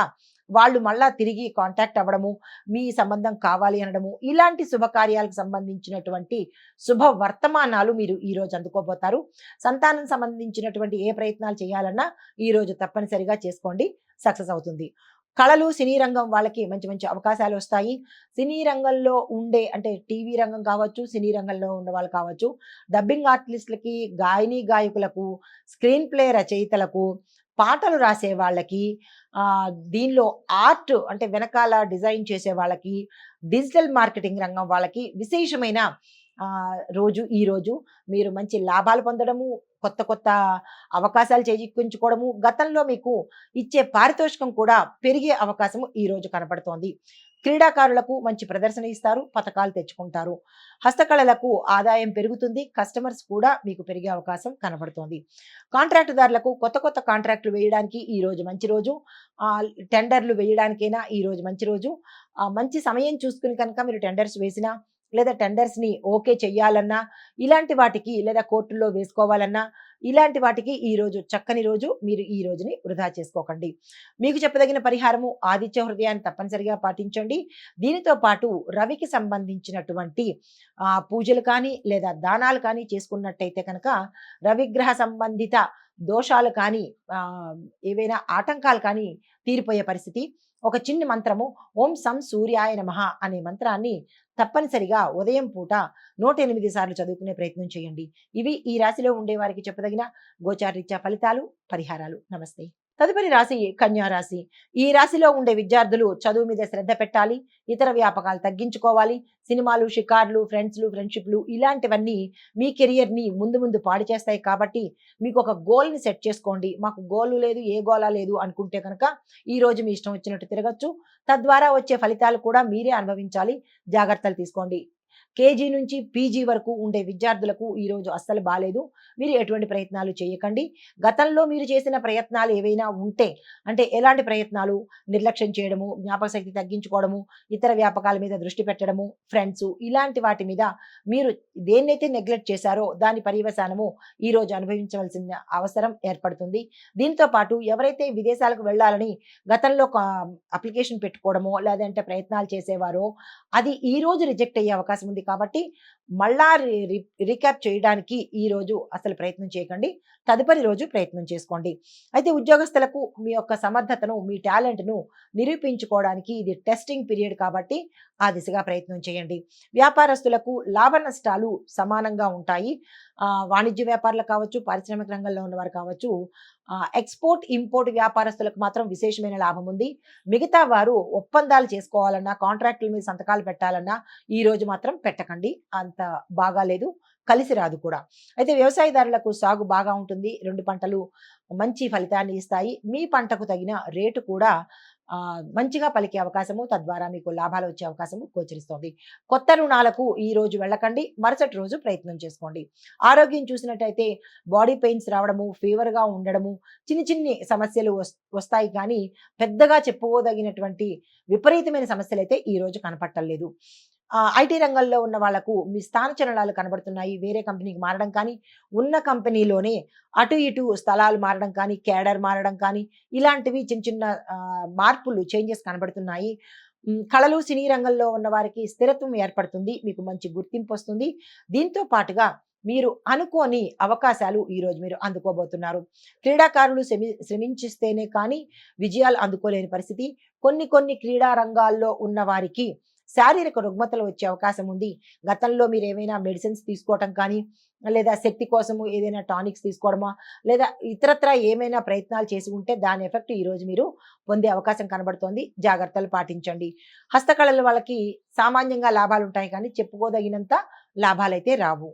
వాళ్ళు మళ్ళా తిరిగి కాంటాక్ట్ అవ్వడము, మీ సంబంధం కావాలి అనడము, ఇలాంటి శుభకార్యాలకు సంబంధించినటువంటి శుభ వర్తమానాలు మీరు ఈరోజు అందుకోబోతారు. సంతానం సంబంధించినటువంటి ఏ ప్రయత్నాలు చేయాలన్నా ఈరోజు తప్పనిసరిగా చేసుకోండి. సక్సెస్ అవుతుంది. కళలు, సినీ రంగం వాళ్ళకి మంచి మంచి అవకాశాలు వస్తాయి. సినీ రంగంలో ఉండే అంటే టీవీ రంగం కావచ్చు, సినీ రంగంలో ఉన్నవాళ్ళు కావచ్చు, డబ్బింగ్ ఆర్టిస్టులకి, గాయకులకు, స్క్రీన్ ప్లే రచయితలకు, పాటలు రాసే వాళ్ళకి, దీనిలో ఆర్ట్ అంటే వెనకాల డిజైన్ చేసే వాళ్ళకి, డిజిటల్ మార్కెటింగ్ రంగం వాళ్ళకి విశేషమైన రోజు ఈరోజు. మీరు మంచి లాభాలు పొందడము, కొత్త కొత్త అవకాశాలు చేజిక్కించుకోవడము, గతంలో మీకు ఇచ్చే పారితోషికం కూడా పెరిగే అవకాశము ఈరోజు కనపడుతోంది. క్రీడాకారులకు మంచి ప్రదర్శన ఇస్తారు, పథకాలు తెచ్చుకుంటారు. హస్తకళలకు ఆదాయం పెరుగుతుంది, కస్టమర్స్ కూడా మీకు పెరిగే అవకాశం కనబడుతోంది. కాంట్రాక్టుదారులకు కొత్త కొత్త కాంట్రాక్టులు వేయడానికి ఈరోజు మంచి రోజు. టెండర్లు వేయడానికైనా ఈరోజు మంచి రోజు. మంచి సమయం చూసుకుని కనుక మీరు టెండర్స్ వేసినా లేదా టెండర్స్‌ని ఓకే చెయ్యాలన్నా, ఇలాంటి వాటికి లేదా కోర్టుల్లో వేసుకోవాలన్నా, ఇలాంటి వాటికి ఈరోజు చక్కని రోజు. మీరు ఈ రోజుని వృధా చేసుకోకండి. మీకు చెప్పదగిన పరిహారము ఆదిత్య హృదయాన్ని తప్పనిసరిగా పాటించండి. దీనితో పాటు రవికి సంబంధించినటువంటి పూజలు కానీ, లేదా దానాలు కానీ చేసుకున్నట్టయితే కనుక రవిగ్రహ సంబంధిత దోషాలు కానీ, ఏవైనా ఆటంకాలు కానీ తీరిపోయే పరిస్థితి. ఒక చిన్ని మంత్రము ఓం సం సూర్యాయ నమః అనే మంత్రాన్ని తప్పనిసరిగా ఉదయం పూట 108 సార్లు చదువుకునే ప్రయత్నం చేయండి. ఇవి ఈ రాశిలో ఉండే వారికి చెప్పదగిన గోచారరీత్యా ఫలితాలు, పరిహారాలు. నమస్తే. తదుపరి రాశి కన్యా రాశి. ఈ రాశిలో ఉండే విద్యార్థులు చదువు మీద శ్రద్ధ పెట్టాలి. ఇతర వ్యాపకాలు తగ్గించుకోవాలి. సినిమాలు, షికార్లు, ఫ్రెండ్షిప్‌లు ఇలాంటివన్నీ మీ కెరియర్‌ని ముందు ముందు పాడు చేస్తాయి కాబట్టి మీకు ఒక గోల్‌ని సెట్ చేసుకోండి. మాకు గోల్ లేదు, ఏ గోల లేదు అనుకుంటే కనుక ఈరోజు మీ ఇష్టం వచ్చినట్టు తిరగొచ్చు. తద్వారా వచ్చే ఫలితాలు కూడా మీరే అనుభవించాలి. జాగ్రత్తలు తీసుకోండి. కేజీ నుంచి పీజీ వరకు ఉండే విద్యార్థులకు ఈరోజు అస్సలు బాలేదు. మీరు ఎటువంటి ప్రయత్నాలు చేయకండి. గతంలో మీరు చేసిన ప్రయత్నాలు ఏవైనా ఉంటే అంటే ఎలాంటి ప్రయత్నాలు? నిర్లక్ష్యం చేయడము, జ్ఞాపకశక్తి తగ్గించుకోవడము, ఇతర వ్యాపకాల మీద దృష్టి పెట్టడము, ఫ్రెండ్సు ఇలాంటి వాటి మీద మీరు దేన్నైతే నెగ్లెక్ట్ చేశారో దాని పర్యవసానము ఈరోజు అనుభవించవలసిన అవసరం ఏర్పడుతుంది. దీంతో పాటు ఎవరైతే విదేశాలకు వెళ్ళాలని గతంలో అప్లికేషన్ పెట్టుకోవడమో లేదంటే ప్రయత్నాలు చేసేవారో అది ఈరోజు రిజెక్ట్ అయ్యే అవకాశం అవకాశం ఉంది కాబట్టి మళ్ళా రీక్యాప్ చేయడానికి ఈ రోజు అసలు ప్రయత్నం చేయకండి. తదుపరి రోజు ప్రయత్నం చేసుకోండి. అయితే ఉద్యోగస్తులకు మీ యొక్క సమర్థతను, మీ టాలెంట్‌ను నిరూపించుకోవడానికి ఇది టెస్టింగ్ పీరియడ్ కాబట్టి ఆ దిశగా ప్రయత్నం చేయండి. వ్యాపారస్తులకు లాభ నష్టాలు సమానంగా ఉంటాయి. వాణిజ్య వ్యాపారులు కావచ్చు, పారిశ్రామిక రంగంలో ఉన్నవారు కావచ్చు, ఎక్స్‌పోర్ట్, ఇంపోర్ట్ వ్యాపారస్తులకు మాత్రం విశేషమైన లాభం ఉంది. మిగతా వారు ఒప్పందాలు చేసుకోవాలన్నా, కాంట్రాక్టుల మీద సంతకాలు పెట్టాలన్నా ఈ రోజు మాత్రం పెట్టకండి. అంత బాగాలేదు. కలిసి రాదు కూడా. అయితే వ్యవసాయదారులకు సాగు బాగా ఉంటుంది. 2 పంటలు మంచి ఫలితాన్ని ఇస్తాయి. మీ పంటకు తగిన రేటు కూడా మంచిగా పలికే అవకాశము, తద్వారా మీకు లాభాలు వచ్చే అవకాశము గోచరిస్తోంది. కొత్త రుణాలకు ఈ రోజు వెళ్ళకండి. మరుసటి రోజు ప్రయత్నం చేసుకోండి. ఆరోగ్యం చూసినట్టయితే బాడీ పెయిన్స్ రావడము, ఫీవర్‌గా ఉండడము, చిన్ని సమస్యలు వస్తాయి కానీ పెద్దగా చెప్పుకోదగినటువంటి విపరీతమైన సమస్యలైతే ఈ రోజు కనపడటం లేదు. ఐటీ రంగంలో ఉన్న వాళ్లకు మీ స్థానచలనాలు కనబడుతున్నాయి. వేరే కంపెనీకి మారడం కానీ, ఉన్న కంపెనీలోనే అటు ఇటు స్థలాలు మారడం కానీ, క్యాడర్ మారడం కానీ, ఇలాంటివి చిన్న మార్పులు, చేంజెస్ కనబడుతున్నాయి. కళలు, సినీ రంగంలో ఉన్న వారికి స్థిరత్వం ఏర్పడుతుంది. మీకు మంచి గుర్తింపు వస్తుంది. దీంతో పాటుగా మీరు అనుకోని అవకాశాలు ఈరోజు మీరు అందుకోబోతున్నారు. క్రీడాకారులు శ్రమించిస్తేనే కానీ విజయాలు అందుకోలేని పరిస్థితి. కొన్ని క్రీడా రంగాల్లో ఉన్న వారికి శారీరక రుగ్మతలు వచ్చే అవకాశం ఉంది. గతంలో మీరు ఏమైనా మెడిసిన్స్ తీసుకోవటం కానీ, లేదా శక్తి కోసము ఏదైనా టానిక్స్ తీసుకోవడమా, లేదా ఇతరత్రా ఏమైనా ప్రయత్నాలు చేసి ఉంటే దాని ఎఫెక్ట్ ఈరోజు మీరు పొందే అవకాశం కనబడుతోంది. జాగ్రత్తలు పాటించండి. హస్తకళల వాళ్ళకి సామాన్యంగా లాభాలు ఉంటాయి కానీ చెప్పుకోదగినంత లాభాలైతే రావు.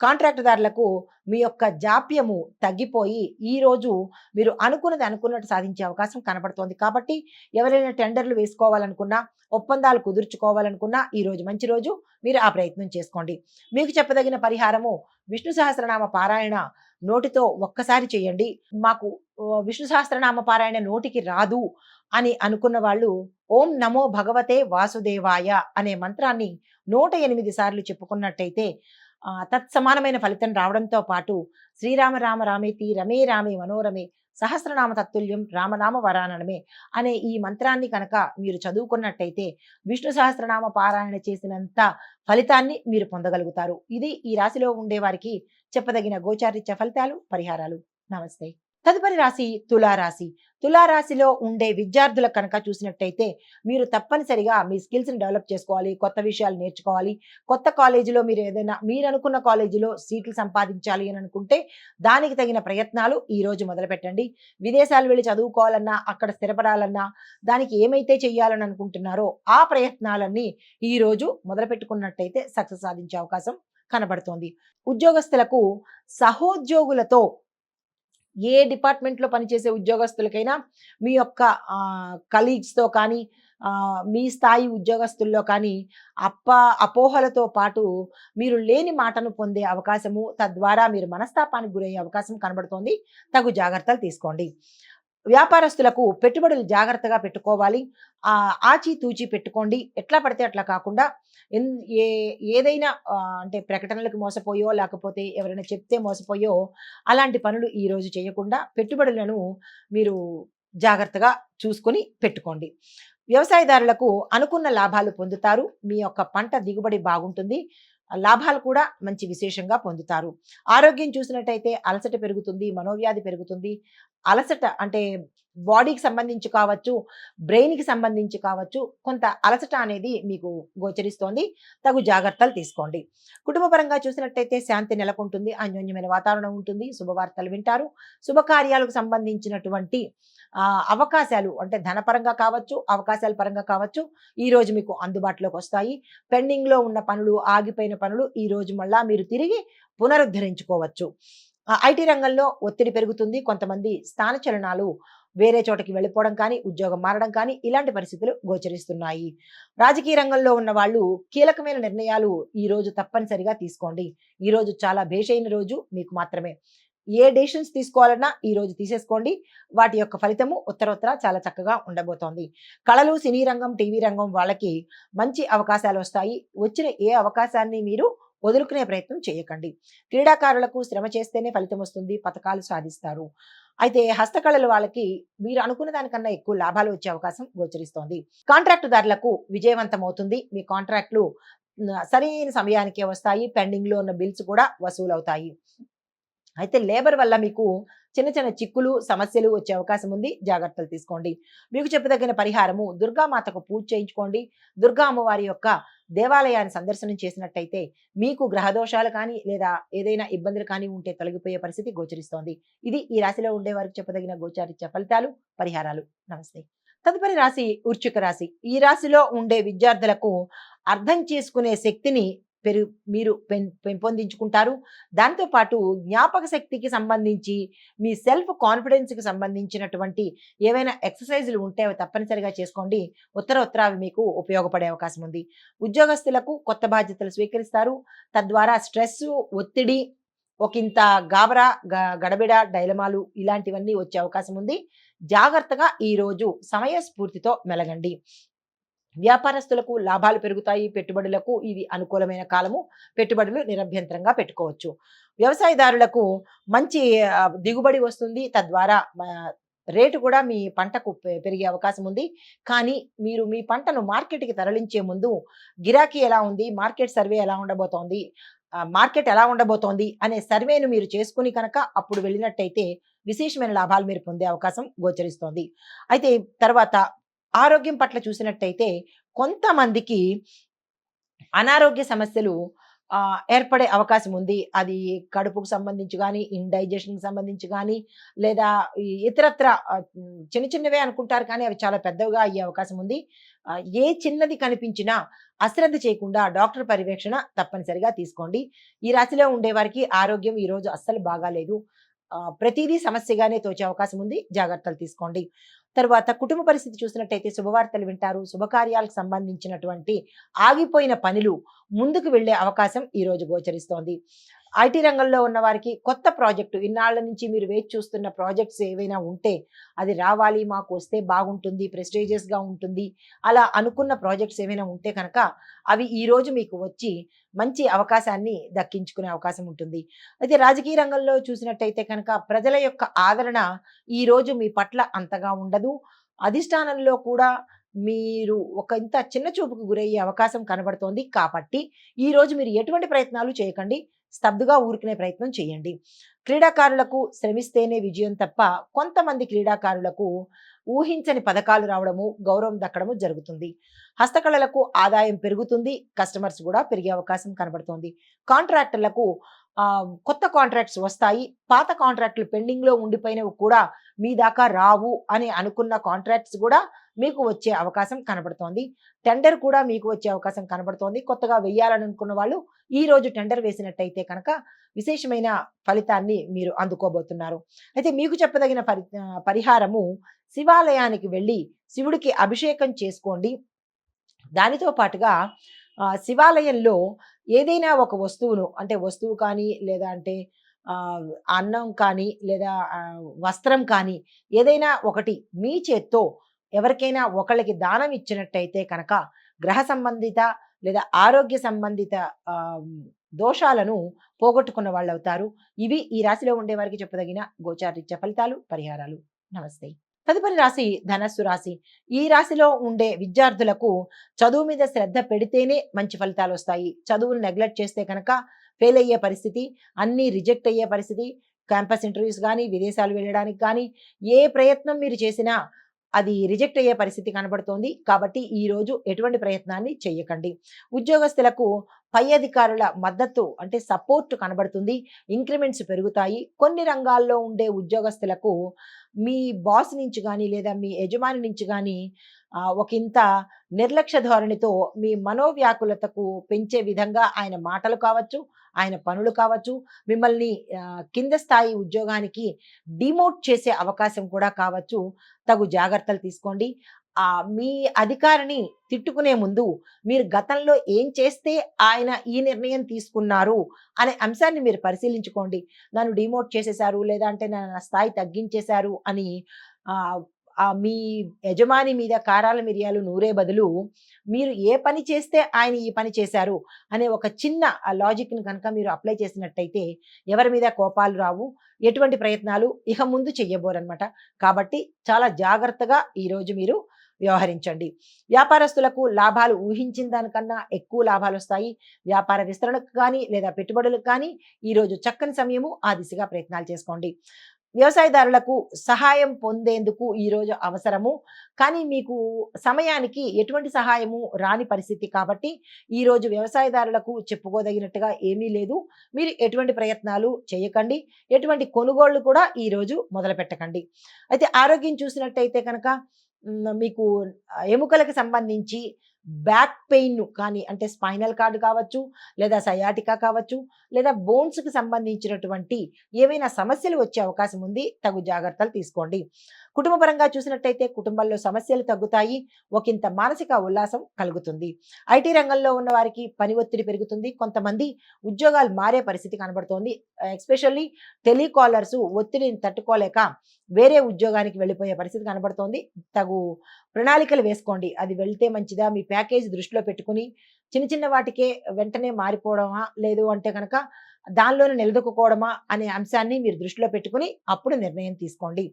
కాంట్రాక్టుదారులకు మీ యొక్క జాప్యము తగ్గిపోయి ఈరోజు మీరు అనుకున్నది అనుకున్నట్టు సాధించే అవకాశం కనబడుతోంది. కాబట్టి ఎవరైనా టెండర్లు వేసుకోవాలనుకున్నా, ఒప్పందాలు కుదుర్చుకోవాలనుకున్నా ఈరోజు మంచి రోజు. మీరు ఆ ప్రయత్నం చేసుకోండి. మీకు చెప్పదగిన పరిహారము విష్ణు సహస్రనామ పారాయణ నోటితో ఒక్కసారి చేయండి. మాకు విష్ణు సహస్రనామ పారాయణ నోటికి రాదు అని అనుకున్న వాళ్ళు ఓం నమో భగవతే వాసుదేవాయ అనే మంత్రాన్ని 108 సార్లు చెప్పుకున్నట్టయితే తత్సమానమైన ఫలితం రావడంతో పాటు శ్రీరామ రామ రామేతి రమే రామే మనోరమే సహస్రనామ తత్తుల్యం రామనామ వరాననమే అనే ఈ మంత్రాన్ని కనుక మీరు చదువుకున్నట్టయితే విష్ణు సహస్రనామ పారాయణ చేసినంత ఫలితాన్ని మీరు పొందగలుగుతారు. ఇది ఈ రాశిలో ఉండే వారికి చెప్పదగిన గోచారిత్య ఫలితాలు, పరిహారాలు. నమస్తే. తదుపరి రాశి తులారాశి. తులారాశిలో ఉండే విద్యార్థులకు కనుక చూసినట్టయితే మీరు తప్పనిసరిగా మీ స్కిల్స్ని డెవలప్ చేసుకోవాలి. కొత్త విషయాలు నేర్చుకోవాలి. కొత్త కాలేజీలో మీరు అనుకున్న కాలేజీలో సీట్లు సంపాదించాలి అని అనుకుంటే దానికి తగిన ప్రయత్నాలు ఈ రోజు మొదలుపెట్టండి. విదేశాలు వెళ్ళి చదువుకోవాలన్నా, అక్కడ స్థిరపడాలన్నా, దానికి ఏమైతే చెయ్యాలని అనుకుంటున్నారో ఆ ప్రయత్నాలన్నీ ఈ రోజు మొదలుపెట్టుకున్నట్టయితే సక్సెస్ సాధించే అవకాశం కనబడుతోంది. ఉద్యోగస్తులకు సహోద్యోగులతో ఏ డిపార్ట్మెంట్లో పనిచేసే ఉద్యోగస్తులకైనా మీ యొక్క కలీగ్స్తో కానీ, మీ స్థాయి ఉద్యోగస్తుల్లో కానీ అపోహలతో పాటు మీరు లేని మాటను పొందే అవకాశము, తద్వారా మీరు మనస్తాపానికి గురయ్యే అవకాశం కనబడుతోంది. తగు జాగ్రత్తలు తీసుకోండి. వ్యాపారస్తులకు పెట్టుబడులు జాగ్రత్తగా పెట్టుకోవాలి. ఆచితూచి పెట్టుకోండి. ఎట్లా పడితే అట్లా కాకుండా ఎన్ ఏ ఏదైనా అంటే ప్రకటనలకు మోసపోయో, లేకపోతే ఎవరైనా చెప్తే మోసపోయో అలాంటి పనులు ఈరోజు చేయకుండా పెట్టుబడులను మీరు జాగ్రత్తగా చూసుకొని పెట్టుకోండి. వ్యవసాయదారులకు అనుకున్న లాభాలు పొందుతారు. మీ యొక్క పంట దిగుబడి బాగుంటుంది. లాభాలు కూడా మంచి విశేషంగా పొందుతారు. ఆరోగ్యం చూసినట్టయితే అలసట పెరుగుతుంది, మనోవ్యాధి పెరుగుతుంది. అలసట అంటే బాడీకి సంబంధించి కావచ్చు, బ్రెయిన్‌కి సంబంధించి కావచ్చు, కొంత అలసట అనేది మీకు గోచరిస్తోంది. తగు జాగ్రత్తలు తీసుకోండి. కుటుంబపరంగా చూసినట్టయితే శాంతి నెలకొంటుంది. అన్యోన్యమైన వాతావరణం ఉంటుంది. శుభవార్తలు వింటారు. శుభకార్యాలకు సంబంధించినటువంటి అవకాశాలు అంటే ధనపరంగా కావచ్చు, అవకాశాల పరంగా కావచ్చు, ఈరోజు మీకు అందుబాటులోకి వస్తాయి. పెండింగ్‌లో ఉన్న పనులు, ఆగిపోయిన పనులు ఈరోజు మళ్ళా మీరు తిరిగి పునరుద్ధరించుకోవచ్చు. ఐటీ రంగంలో ఒత్తిడి పెరుగుతుంది. కొంతమంది స్థానచలనాలు వేరే చోటకి వెళ్ళిపోవడం కానీ, ఉద్యోగం మారడం కానీ ఇలాంటి పరిస్థితులు గోచరిస్తున్నాయి. రాజకీయ రంగంలో ఉన్న వాళ్ళు కీలకమైన నిర్ణయాలు ఈరోజు తప్పనిసరిగా తీసుకోండి. ఈరోజు చాలా భేషైన రోజు మీకు మాత్రమే. ఏ డెసిషన్స్ తీసుకోవాలన్నా ఈరోజు తీసేసుకోండి. వాటి యొక్క ఫలితము ఉత్తరోత్తర చాలా చక్కగా ఉండబోతోంది. కళలు, సినీ రంగం, టీవీ రంగం వాళ్ళకి మంచి అవకాశాలు వస్తాయి. వచ్చిన ఏ అవకాశాన్ని మీరు వదులుకునే ప్రయత్నం చేయకండి. క్రీడాకారులకు శ్రమ చేస్తేనే ఫలితం వస్తుంది. పథకాలు సాధిస్తారు. అయితే హస్తకళల వాళ్ళకి మీరు అనుకున్న దానికన్నా ఎక్కువ లాభాలు వచ్చే అవకాశం గోచరిస్తోంది. కాంట్రాక్టుదారులకు విజయవంతం అవుతుంది. మీ కాంట్రాక్టులు సరైన సమయానికే వస్తాయి. పెండింగ్‌లో ఉన్న బిల్స్ కూడా వసూలవుతాయి. అయితే లేబర్ వల్ల మీకు చిన్న చిన్న చిక్కులు, సమస్యలు వచ్చే అవకాశం ఉంది. జాగ్రత్తలు తీసుకోండి. మీకు చెప్పదగిన పరిహారము దుర్గామాతకు పూజ చేయించుకోండి. దుర్గా అమ్మవారి యొక్క దేవాలయాన్ని సందర్శనం చేసినట్టయితే మీకు గ్రహదోషాలు కానీ, లేదా ఏదైనా ఇబ్బందులు కానీ ఉంటే తొలగిపోయే పరిస్థితి గోచరిస్తోంది. ఇది ఈ రాశిలో ఉండే వారికి చెప్పదగిన గోచారిత్య ఫలితాలు, పరిహారాలు. నమస్తే. తదుపరి రాశి వృశ్చిక రాశి. ఈ రాశిలో ఉండే విద్యార్థులకు అర్థం చేసుకునే శక్తిని పెరు మీరు పెంపొందించుకుంటారు. దాంతో పాటు జ్ఞాపక శక్తికి సంబంధించి, మీ సెల్ఫ్ కాన్ఫిడెన్స్‌కి సంబంధించినటువంటి ఏవైనా ఎక్సర్‌సైజులు ఉంటే అవి తప్పనిసరిగా చేసుకోండి. ఉత్తర అవి మీకు ఉపయోగపడే అవకాశం ఉంది. ఉద్యోగస్తులకు కొత్త బాధ్యతలు స్వీకరిస్తారు. తద్వారా స్ట్రెస్సు, ఒత్తిడి, ఒకంత గాబరా, గడబిడ, డైలమాలు ఇలాంటివన్నీ వచ్చే అవకాశం ఉంది. జాగ్రత్తగా ఈరోజు సమయస్ఫూర్తితో మెలగండి. వ్యాపారస్తులకు లాభాలు పెరుగుతాయి. పెట్టుబడులకు ఇది అనుకూలమైన కాలము. పెట్టుబడులు నిరభ్యంతరంగా పెట్టుకోవచ్చు. వ్యవసాయదారులకు మంచి దిగుబడి వస్తుంది. తద్వారా రేటు కూడా మీ పంటకు పెరిగే అవకాశం ఉంది. కానీ మీరు మీ పంటను మార్కెట్‌కి తరలించే ముందు గిరాకీ ఎలా ఉంది? మార్కెట్ సర్వే ఎలా ఉండబోతోంది? మార్కెట్ ఎలా ఉండబోతోంది? అనే సర్వేను మీరు చేసుకొని కనుక అప్పుడు వెళ్ళినట్టయితే విశేషమైన లాభాలు మీరు పొందే అవకాశం గోచరిస్తోంది. అయితే తర్వాత ఆరోగ్యం పట్ల చూసినట్టయితే కొంతమందికి అనారోగ్య సమస్యలు ఏర్పడే అవకాశం ఉంది. అది కడుపుకు సంబంధించి గానీ, ఇండైజెషన్‌కి సంబంధించి గానీ, లేదా ఇతరత్ర చిన్న చిన్నవే అనుకుంటారు కానీ అవి చాలా పెద్దవిగా అయ్యే అవకాశం ఉంది. ఏ చిన్నది కనిపించినా అశ్రద్ధ చేయకుండా డాక్టర్ పర్యవేక్షణ తప్పనిసరిగా తీసుకోండి. ఈ రాశిలో ఉండేవారికి ఆరోగ్యం ఈరోజు అస్సలు బాగాలేదు. ప్రతీదీ సమస్యగానే తోచే అవకాశం ఉంది. జాగ్రత్తలు తీసుకోండి. తరువాత కుటుంబ పరిస్థితి చూసినట్టయితే శుభవార్తలు వింటారు. శుభకార్యాలకు సంబంధించినటువంటి ఆగిపోయిన పనులు ముందుకు వెళ్ళే అవకాశం ఈరోజు గోచరిస్తోంది. ఐటీ రంగంలో ఉన్న వారికి కొత్త ప్రాజెక్టు, ఇన్నాళ్ల నుంచి మీరు వేచి చూస్తున్న ప్రాజెక్ట్స్ ఏవైనా ఉంటే అది రావాలి, మాకు వస్తే బాగుంటుంది, ప్రెస్టీజియస్‌గా ఉంటుంది, అలా అనుకున్న ప్రాజెక్ట్స్ ఏవైనా ఉంటే కనుక అవి ఈరోజు మీకు వచ్చి మంచి అవకాశాన్ని దక్కించుకునే అవకాశం ఉంటుంది. అయితే రాజకీయ రంగంలో చూసినట్టయితే కనుక ప్రజల యొక్క ఆదరణ ఈరోజు మీ పట్ల అంతగా ఉండదు. అధిష్టానంలో కూడా మీరు ఒక ఇంత చిన్న చూపుకు గురయ్యే అవకాశం కనబడుతోంది. కాబట్టి ఈరోజు మీరు ఎటువంటి ప్రయత్నాలు చేయకండి. స్తబ్దుగా ఊరుకునే ప్రయత్నం చేయండి. క్రీడాకారులకు శ్రమిస్తేనే విజయం తప్ప కొంతమంది క్రీడాకారులకు ఊహించని పథకాలు రావడము, గౌరవం దక్కడము జరుగుతుంది. హస్తకళలకు ఆదాయం పెరుగుతుంది. కస్టమర్స్ కూడా పెరిగే అవకాశం కనబడుతోంది. కాంట్రాక్టర్లకు కొత్త కాంట్రాక్ట్స్ వస్తాయి. పాత కాంట్రాక్టులు పెండింగ్‌లో ఉండిపోయినవి కూడా మీ దాకా రావు అని అనుకున్న కాంట్రాక్ట్స్ కూడా మీకు వచ్చే అవకాశం కనబడుతోంది. టెండర్ కూడా మీకు వచ్చే అవకాశం కనబడుతోంది. కొత్తగా వెయ్యాలని అనుకున్న వాళ్ళు ఈరోజు టెండర్ వేసినట్టయితే కనుక విశేషమైన ఫలితాన్ని మీరు అందుకోబోతున్నారు. అయితే మీకు చెప్పదగిన పరిహారము శివాలయానికి వెళ్ళి శివుడికి అభిషేకం చేసుకోండి. దానితో పాటుగా శివాలయంలో ఏదైనా ఒక వస్తువును, అంటే వస్తువు కానీ, లేదా అంటే అన్నం కానీ, లేదా వస్త్రం కానీ ఏదైనా ఒకటి మీ చేత్తో ఎవరికైనా ఒకళ్ళకి దానం ఇచ్చినట్టయితే కనుక గ్రహ సంబంధిత లేదా ఆరోగ్య సంబంధిత ఆహ్, దోషాలను పోగొట్టుకున్న వాళ్ళవుతారు. ఇవి ఈ రాశిలో ఉండే వారికి చెప్పదగిన గోచారరీత్యా ఫలితాలు, పరిహారాలు. నమస్తే. తదుపరి రాశి ధనస్సు రాశి. ఈ రాశిలో ఉండే విద్యార్థులకు చదువు మీద శ్రద్ధ పెడితేనే మంచి ఫలితాలు వస్తాయి. చదువును నెగ్లెక్ట్ చేస్తే కనుక ఫెయిల్ అయ్యే పరిస్థితి, అన్నీ రిజెక్ట్ అయ్యే పరిస్థితి, క్యాంపస్ ఇంటర్వ్యూస్ గానీ, విదేశాలు వెళ్ళడానికి కానీ, ఏ ప్రయత్నం మీరు చేసినా అది రిజెక్ట్ అయ్యే పరిస్థితి కనబడుతోంది. కాబట్టి ఈరోజు ఎటువంటి ప్రయత్నాన్ని చెయ్యకండి. ఉద్యోగస్తులకు పై అధికారుల మద్దతు, అంటే సపోర్ట్ కనబడుతుంది. ఇంక్రిమెంట్స్ పెరుగుతాయి. కొన్ని రంగాల్లో ఉండే ఉద్యోగస్తులకు మీ బాస్ నుంచి గానీ, లేదా మీ యజమాని నుంచి గానీ ఒకంత నిర్లక్ష్య ధోరణితో మీ మనోవ్యాకులతకు పెంచే విధంగా ఆయన మాటలు కావచ్చు, ఆయన పనులు కావచ్చు, మిమ్మల్ని కింద స్థాయి ఉద్యోగానికి డిమోట్ చేసే అవకాశం కూడా కావచ్చు. తగు జాగ్రత్తలు తీసుకోండి. మీ అధికారిని తిట్టుకునే ముందు మీరు గతంలో ఏం చేస్తే ఆయన ఈ నిర్ణయం తీసుకున్నారు అనే అంశాన్ని మీరు పరిశీలించుకోండి. నన్ను డిమోట్ చేసేశారు, లేదా అంటే నా స్థాయి తగ్గించేశారు అని మీ యజమాని మీద కారాల మిరియాలు నూరే బదులు మీరు ఏ పని చేస్తే ఆయన ఈ పని చేశారు అనే ఒక చిన్న లాజిక్‌ని కనుక మీరు అప్లై చేసినట్టయితే ఎవరి మీద కోపాలు రావు. ఎటువంటి ప్రయత్నాలు ఇక ముందు చెయ్యబోరనమాట. కాబట్టి చాలా జాగ్రత్తగా ఈరోజు మీరు వ్యవహరించండి. వ్యాపారస్తులకు లాభాలు ఊహించిన దానికన్నా ఎక్కువ లాభాలొస్తాయి. వ్యాపార విస్తరణకు కానీ లేదా పెట్టుబడులకు కానీ ఈరోజు చక్కని సమయము. ఆ దిశగా ప్రయత్నాలు చేసుకోండి. వ్యవసాయదారులకు సహాయం పొందేందుకు ఈరోజు అవసరము. కానీ మీకు సమయానికి ఎటువంటి సహాయము రాని పరిస్థితి కాబట్టి ఈరోజు వ్యవసాయదారులకు చెప్పుకోదగినట్టుగా ఏమీ లేదు. మీరు ఎటువంటి ప్రయత్నాలు చేయకండి. ఎటువంటి కొనుగోళ్లు కూడా ఈరోజు మొదలుపెట్టకండి. అయితే ఆరోగ్యం చూసినట్టయితే కనుక మీకు ఎముకలకు సంబంధించి బ్యాక్ పెయిన్ కానీ అంటే స్పైనల్ కార్డ్ కావచ్చు, లేదా సయాటికా కావచ్చు, లేదా బోన్స్‌కి సంబంధించినటువంటి ఏవైనా సమస్యలు వచ్చే అవకాశం ఉంది. తగు జాగ్రత్తలు తీసుకోండి. కుటుంబపరంగా చూసినట్టయితే కుటుంబంలో సమస్యలు తగ్గుతాయి. ఒకంత మానసిక ఉల్లాసం కలుగుతుంది. ఐటీ రంగంలో ఉన్న వారికి పని ఒత్తిడి పెరుగుతుంది. కొంతమంది ఉద్యోగాలు మారే పరిస్థితి కనబడుతోంది. ఎస్పెషల్లీ టెలికాలర్స్ ఒత్తిడిని తట్టుకోలేక వేరే ఉద్యోగానికి వెళ్ళిపోయే పరిస్థితి కనబడుతోంది. తగు ప్రణాళికలు వేసుకోండి. అది వెళ్తే మంచిదా? మీ ప్యాకేజ్ దృష్టిలో పెట్టుకొని చిన్న చిన్న వాటికే వెంటనే మారిపోవడమా? లేదు అంటే గనక దానిలోనే నిలదొక్కుకోవడమా అనే అంశాన్ని మీరు దృష్టిలో పెట్టుకొని అప్పుడు నిర్ణయం తీసుకోండి.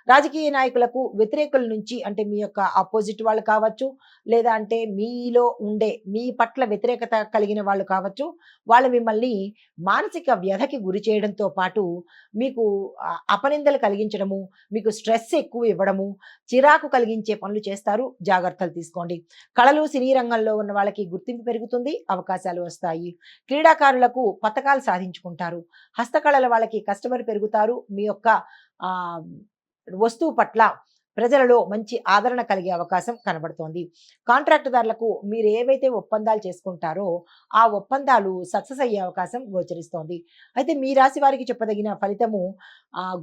రాజకీయ నాయకులకు వ్యతిరేకుల నుంచి అంటే మీ యొక్క అపోజిట్ వాళ్ళు కావచ్చు, లేదా అంటే మీలో ఉండే మీ పట్ల వ్యతిరేకత కలిగిన వాళ్ళు కావచ్చు, వాళ్ళు మిమ్మల్ని మానసిక వ్యధకి గురి చేయడంతో పాటు మీకు అపనిందలు కలిగించడము, మీకు స్ట్రెస్ ఎక్కువ ఇవ్వడము, చిరాకు కలిగించే పనులు చేస్తారు. జాగ్రత్తలు తీసుకోండి. కళలు, సినీ రంగంలో ఉన్న వాళ్ళకి గుర్తింపు పెరుగుతుంది. అవకాశాలు వస్తాయి. క్రీడాకారులకు పతకాలు సాధించుకుంటారు. హస్తకళల వాళ్ళకి కస్టమర్ పెరుగుతారు. మీ యొక్క ఆహ్, వస్తువు పట్ల ప్రజలలో మంచి ఆదరణ కలిగే అవకాశం కనబడుతోంది. కాంట్రాక్టుదారులకు మీరు ఏవైతే ఒప్పందాలు చేసుకుంటారో ఆ ఒప్పందాలు సక్సెస్ అయ్యే అవకాశం గోచరిస్తోంది. అయితే మీ రాశి వారికి చెప్పదగిన ఫలితము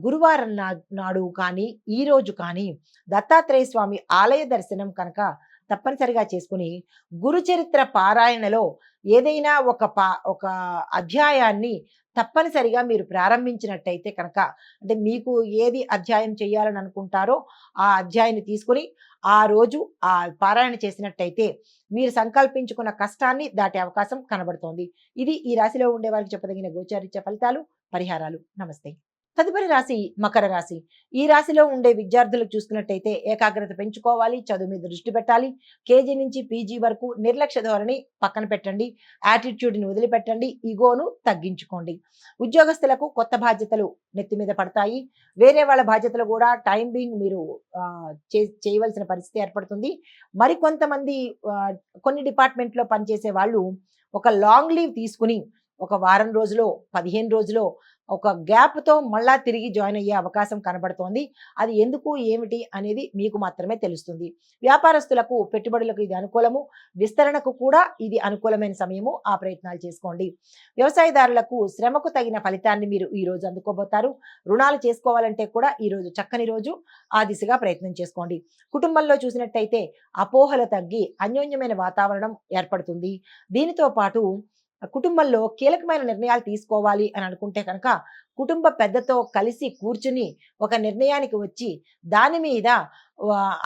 గురువారం నాడు కానీ, ఈరోజు కానీ దత్తాత్రేయ స్వామి ఆలయ దర్శనం కనుక తప్పనిసరిగా చేసుకుని గురుచరిత్ర పారాయణలో ఏదైనా ఒక అధ్యాయాన్ని తప్పనిసరిగా మీరు ప్రారంభించినట్టయితే కనుక అంటే మీకు ఏది అధ్యాయం చేయాలని అనుకుంటారో ఆ అధ్యాయాన్ని తీసుకుని ఆ రోజు ఆ పారాయణ చేసినట్టయితే మీరు సంకల్పించుకున్న కష్టాన్ని దాటే అవకాశం కనబడుతోంది. ఇది ఈ రాశిలో ఉండే వారికి చెప్పదగిన గోచారిత్య ఫలితాలు, పరిహారాలు. నమస్తే. తదుపరి రాశి మకర రాశి. ఈ రాశిలో ఉండే విద్యార్థులకు చూసుకున్నట్టయితే ఏకాగ్రత పెంచుకోవాలి. చదువు మీద దృష్టి పెట్టాలి. కేజీ నుంచి పీజీ వరకు నిర్లక్ష్య ధోరణి పక్కన పెట్టండి. యాటిట్యూడ్ని వదిలిపెట్టండి. ఈగోను తగ్గించుకోండి. ఉద్యోగస్తులకు కొత్త బాధ్యతలు నెత్తి మీద పడతాయి. వేరే వాళ్ళ బాధ్యతలు కూడా టైం బీయింగ్ మీరు చేయవలసిన పరిస్థితి ఏర్పడుతుంది. మరికొంతమంది కొన్ని డిపార్ట్మెంట్లో పనిచేసే వాళ్ళు ఒక లాంగ్ లీవ్ తీసుకుని ఒక వారం రోజులో 15 రోజులో ఒక గ్యాప్‌తో మళ్ళా తిరిగి జాయిన్ అయ్యే అవకాశం కనబడుతోంది. అది ఎందుకు ఏమిటి అనేది మీకు మాత్రమే తెలుస్తుంది. వ్యాపారస్తులకు పెట్టుబడులకు ఇది అనుకూలము. విస్తరణకు కూడా ఇది అనుకూలమైన సమయము. ఆ ప్రయత్నాలు చేసుకోండి. వ్యవసాయదారులకు శ్రమకు తగిన ఫలితాన్ని మీరు ఈ రోజు అందుకోబోతారు. రుణాలు చేసుకోవాలంటే కూడా ఈ రోజు చక్కని రోజు. ఆ దిశగా ప్రయత్నం చేసుకోండి. కుటుంబంలో చూసినట్టయితే అపోహలు తగ్గి అన్యోన్యమైన వాతావరణం ఏర్పడుతుంది. దీనితో పాటు కుటుంబంలో కీలకమైన నిర్ణయాలు తీసుకోవాలి అని అనుకుంటే కనుక కుటుంబ పెద్దతో కలిసి కూర్చుని ఒక నిర్ణయానికి వచ్చి దాని మీద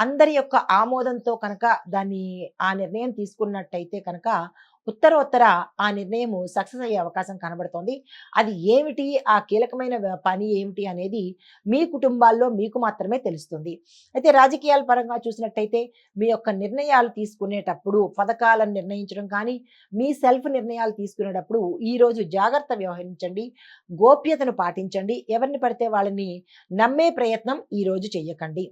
అందరి యొక్క ఆమోదంతో కనుక ఆ నిర్ణయం తీసుకున్నట్టయితే కనుక ఉత్తరోత్తర ఆ నిర్ణయము సక్సెస్ అయ్యే అవకాశం కనబడుతోంది. అది ఏమిటి ఆ కీలకమైన పని ఏమిటి అనేది మీ కుటుంబాల్లో మీకు మాత్రమే తెలుస్తుంది. అయితే రాజకీయాల పరంగా చూసినట్టయితే మీ యొక్క నిర్ణయాలు తీసుకునేటప్పుడు పథకాలను నిర్ణయించడం కానీ మీ సెల్ఫ్ నిర్ణయాలు తీసుకునేటప్పుడు ఈరోజు జాగ్రత్త వ్యవహరించండి. గోప్యతను పాటించండి. ఎవరిని పడితే వాళ్ళని నమ్మే ప్రయత్నం ఈరోజు చెయ్యకండి.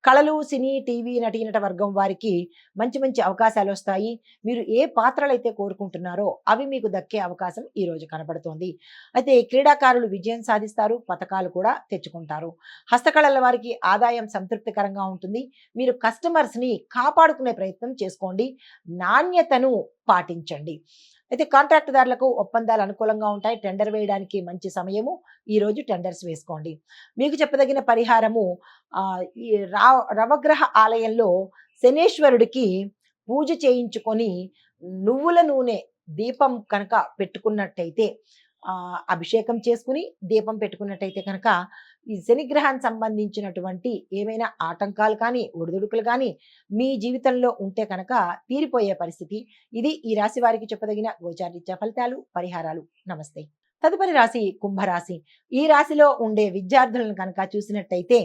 కళలు, సినీ, టీవీ నటీనట వర్గం వారికి మంచి మంచి అవకాశాలు వస్తాయి. మీరు ఏ పాత్రలైతే కోరుకుంటున్నారో అవి మీకు దక్కే అవకాశం ఈ రోజు కనబడుతోంది. అయితే క్రీడాకారులు విజయం సాధిస్తారు. పథకాలు కూడా తెచ్చుకుంటారు. హస్తకళల వారికి ఆదాయం సంతృప్తికరంగా ఉంటుంది. మీరు కస్టమర్స్‌ని కాపాడుకునే ప్రయత్నం చేసుకోండి. నాణ్యతను పాటించండి. అయితే కాంట్రాక్టుదారులకు ఒప్పందాలు అనుకూలంగా ఉంటాయి. టెండర్ వేయడానికి మంచి సమయము. ఈరోజు టెండర్స్ వేసుకోండి. మీకు చెప్పదగిన పరిహారము ఈ నవగ్రహ ఆలయంలో శనేశ్వరుడికి పూజ చేయించుకొని నువ్వుల నూనె దీపం కనుక పెట్టుకున్నట్టయితే అభిషేకం చేసుకుని దీపం పెట్టుకున్నట్టయితే కనుక ఈ శనిగ్రహానికి సంబంధించినటువంటి ఏమైనా ఆటంకాలు కానీ ఒడిదుడుకులు కానీ మీ జీవితంలో ఉంటే కనుక తీరిపోయే పరిస్థితి. ఇది ఈ రాశి వారికి చెప్పదగిన గోచారరీత్యా ఫలితాలు, పరిహారాలు. నమస్తే. తదుపరి రాశి కుంభరాశి. ఈ రాశిలో ఉండే విద్యార్థులను కనుక చూసినట్టయితే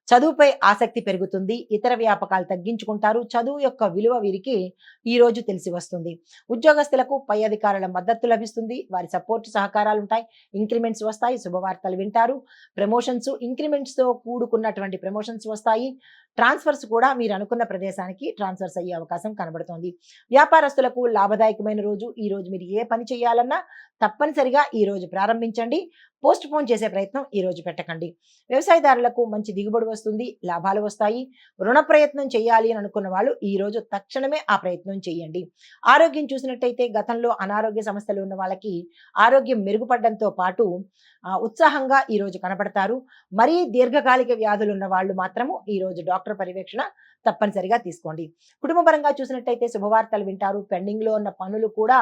చదువుపై ఆసక్తి పెరుగుతుంది. ఇతర వ్యాపకాలు తగ్గించుకుంటారు. చదువు యొక్క విలువ వీరికి ఈ రోజు తెలిసి వస్తుంది. ఉద్యోగస్తులకు పై అధికారుల మద్దతు లభిస్తుంది. వారి సపోర్ట్ సహకారాలు ఉంటాయి. ఇంక్రిమెంట్స్ వస్తాయి. శుభవార్తలు వింటారు. ప్రమోషన్స్, ఇంక్రిమెంట్స్తో కూడుకున్నటువంటి ప్రమోషన్స్ వస్తాయి. ట్రాన్స్ఫర్స్ కూడా మీరు అనుకున్న ప్రదేశానికి ట్రాన్స్ఫర్స్ అయ్యే అవకాశం కనబడుతోంది. వ్యాపారస్తులకు లాభదాయకమైన రోజు. ఈ రోజు మీరు ఏ పని చేయాలన్నా తప్పనిసరిగా ఈ రోజు ప్రారంభించండి. పోస్ట్ పోన్ చేసే ప్రయత్నం ఈ రోజు పెట్టకండి. వ్యవసాయదారులకు మంచి దిగుబడి వస్తుంది. లాభాలు వస్తాయి. రుణ ప్రయత్నం చేయాలి అని అనుకున్న వాళ్ళు ఈ రోజు తక్షణమే ఆ ప్రయత్నం చేయండి. ఆరోగ్యం చూసినట్టయితే గతంలో అనారోగ్య సమస్యలు ఉన్న వాళ్ళకి ఆరోగ్యం మెరుగుపడడంతో పాటు ఉత్సాహంగా ఈ రోజు కనపడతారు. మరీ దీర్ఘకాలిక వ్యాధులు ఉన్న వాళ్ళు మాత్రము ఈ రోజు డాక్టర్ పర్యవేక్షణ తప్పనిసరిగా తీసుకోండి. కుటుంబ పరంగా చూసినట్టయితే శుభవార్తలు వింటారు. పెండింగ్ లో ఉన్న పనులు కూడా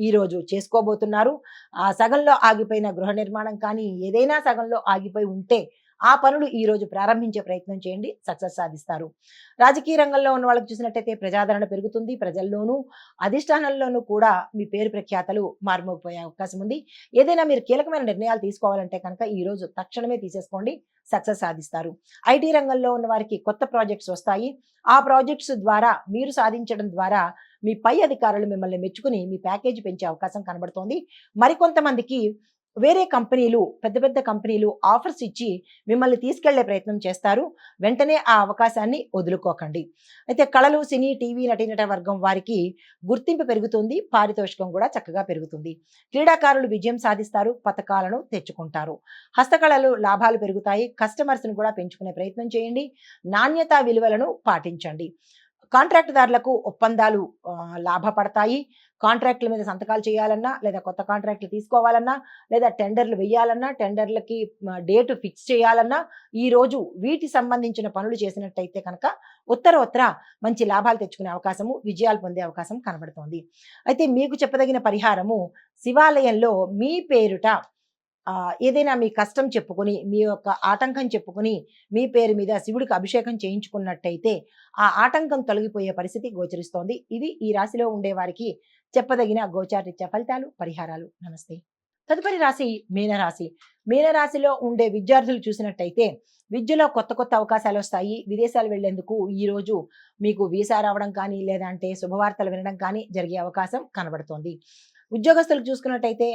ఈ రోజు చేసుకోబోతున్నారు. సగంలో ఆగిపోయిన గృహ నిర్మాణం కానీ ఏదైనా సగంలో ఆగిపోయి ఉంటే ఆ పనులు ఈ రోజు ప్రారంభించే ప్రయత్నం చేయండి. సక్సెస్ సాధిస్తారు. రాజకీయ రంగంలో ఉన్న వాళ్ళకి చూసినట్టయితే ప్రజాదరణ పెరుగుతుంది. ప్రజల్లోనూ అధిష్టానంలోనూ కూడా మీ పేరు ప్రఖ్యాతలు మారుమోగిపోయే అవకాశం ఉంది. ఏదైనా మీరు కీలకమైన నిర్ణయాలు తీసుకోవాలంటే కనుక ఈ రోజు తక్షణమే తీసేసుకోండి. సక్సెస్ సాధిస్తారు. ఐటీ రంగంలో ఉన్న వారికి కొత్త ప్రాజెక్ట్స్ వస్తాయి. ఆ ప్రాజెక్ట్స్ ద్వారా మీరు సాధించడం ద్వారా మీ పై అధికారులు మిమ్మల్ని మెచ్చుకుని మీ ప్యాకేజీ పెంచే అవకాశం కనబడుతోంది. మరికొంతమందికి వేరే కంపెనీలు, పెద్ద పెద్ద కంపెనీలు ఆఫర్స్ ఇచ్చి మిమ్మల్ని తీసుకెళ్లే ప్రయత్నం చేస్తారు. వెంటనే ఆ అవకాశాన్ని వదులుకోకండి. అయితే కళలు, సినీ, టీవీ నటీనట వర్గం వారికి గుర్తింపు పెరుగుతుంది. పారితోషికం కూడా చక్కగా పెరుగుతుంది. క్రీడాకారులు విజయం సాధిస్తారు. పతకాలను తెచ్చుకుంటారు. హస్తకళలు లాభాలు పెరుగుతాయి. కస్టమర్స్ని కూడా పెంచుకునే ప్రయత్నం చేయండి. నాణ్యతా విలువలను పాటించండి. కాంట్రాక్టుదారులకు ఒప్పందాలు లాభపడతాయి. కాంట్రాక్టుల మీద సంతకాలు చేయాలన్నా, లేదా కొత్త కాంట్రాక్టులు తీసుకోవాలన్నా, లేదా టెండర్లు వేయాలన్నా, టెండర్లకి డేటు ఫిక్స్ చేయాలన్నా ఈ రోజు వీటి సంబంధించిన పనులు చేసినట్టయితే కనుక ఉత్తర మంచి లాభాలు తెచ్చుకునే అవకాశము, విజయాలు పొందే అవకాశం కనబడుతోంది. అయితే మీకు చెప్పదగిన పరిహారము, శివాలయంలో మీ పేరుట ఏదైనా మీ కష్టం చెప్పుకొని, మీ యొక్క ఆటంకం చెప్పుకొని, మీ పేరు మీద శివుడికి అభిషేకం చేయించుకున్నట్టయితే ఆ ఆటంకం తొలగిపోయే పరిస్థితి గోచరిస్తోంది. ఇది ఈ రాశిలో ఉండే వారికి చెప్పదగిన గోచారరీత్యా ఫలితాలు, పరిహారాలు. నమస్తే. తదుపరి రాశి మీనరాశి. మీనరాశిలో ఉండే విద్యార్థులు చూసినట్టయితే విద్యలో కొత్త కొత్త అవకాశాలు వస్తాయి. విదేశాలు వెళ్లేందుకు ఈ రోజు మీకు వీసా రావడం కానీ, లేదంటే శుభవార్తలు వినడం కానీ జరిగే అవకాశం కనబడుతోంది. ఉద్యోగస్తులకు చూసుకున్నట్టయితే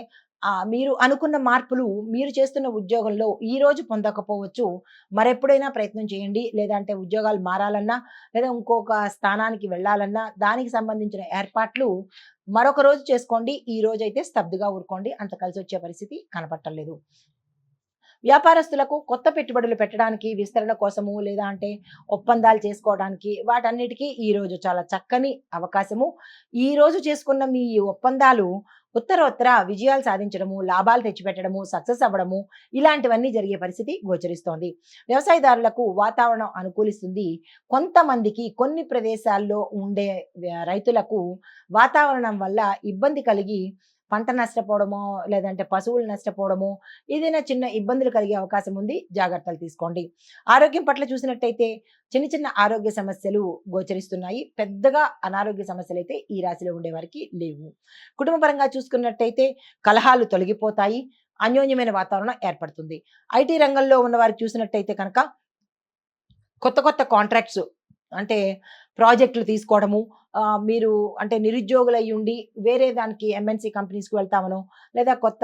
మీరు అనుకున్న మార్పులు మీరు చేస్తున్న ఉద్యోగంలో ఈ రోజు పొందకపోవచ్చు. మరెప్పుడైనా ప్రయత్నం చేయండి. లేదంటే ఉద్యోగాలు మారాలన్నా, లేదా ఇంకొక స్థానానికి వెళ్ళాలన్నా దానికి సంబంధించిన ఏర్పాట్లు మరొక రోజు చేసుకోండి. ఈ రోజైతే స్తబ్దుగా ఊరుకోండి. అంత కలిసొచ్చే పరిస్థితి కనపడట్లేదు. వ్యాపారస్తులకు కొత్త పెట్టుబడులు పెట్టడానికి, విస్తరణ కోసము, లేదా అంటే ఒప్పందాలు చేసుకోవడానికి వాటన్నిటికీ ఈ రోజు చాలా చక్కని అవకాశము. ఈ రోజు చేసుకున్న మీ ఒప్పందాలు ఉత్తర విజయాలు సాధించడము, లాభాలు తెచ్చిపెట్టడము, సక్సెస్ అవ్వడము ఇలాంటివన్నీ జరిగే పరిస్థితి గోచరిస్తోంది. వ్యవసాయదారులకు వాతావరణం అనుకూలిస్తుంది. కొంతమందికి కొన్ని ప్రదేశాల్లో ఉండే రైతులకు వాతావరణం వల్ల ఇబ్బంది కలిగి పంట నష్టపోవడమో, లేదంటే పశువులు నష్టపోవడమో, ఏదైనా చిన్న ఇబ్బందులు కలిగే అవకాశం ఉంది. జాగ్రత్తలు తీసుకోండి. ఆరోగ్యం పట్ల చూసినట్టయితే చిన్న చిన్న ఆరోగ్య సమస్యలు గోచరిస్తున్నాయి. పెద్దగా అనారోగ్య సమస్యలైతే ఈ రాశిలో ఉండే వారికి లేవు. కుటుంబ పరంగా చూసుకున్నట్టయితే కలహాలు తొలగిపోతాయి. అన్యోన్యమైన వాతావరణం ఏర్పడుతుంది. ఐటీ రంగంలో ఉన్న వారికి చూసినట్టయితే కనుక కొత్త కొత్త కాంట్రాక్ట్స్ అంటే ప్రాజెక్టులు తీసుకోవడము, మీరు అంటే నిరుద్యోగులై ఉండి వేరే దానికి ఎంఎన్‌సి కంపెనీస్‌కి వెళ్తామనో, లేదా కొత్త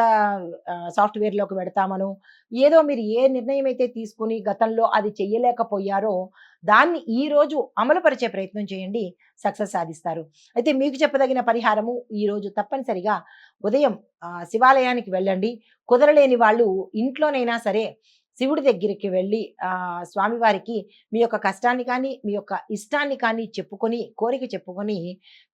సాఫ్ట్‌వేర్‌లోకి వెడతామనో, ఏదో మీరు ఏ నిర్ణయం అయితే తీసుకొని గతంలో అది చెయ్యలేకపోయారో, దాన్ని ఈ రోజు అమలుపరిచే ప్రయత్నం చేయండి. సక్సెస్ సాధిస్తారు. అయితే మీకు చెప్పదగిన పరిహారము ఈరోజు తప్పనిసరిగా ఉదయం శివాలయానికి వెళ్ళండి. కుదరలేని వాళ్ళు ఇంట్లోనైనా సరే శివుడి దగ్గరికి వెళ్ళి స్వామివారికి మీ యొక్క కష్టాన్ని కానీ, మీ యొక్క ఇష్టాన్ని కానీ చెప్పుకొని, కోరిక చెప్పుకొని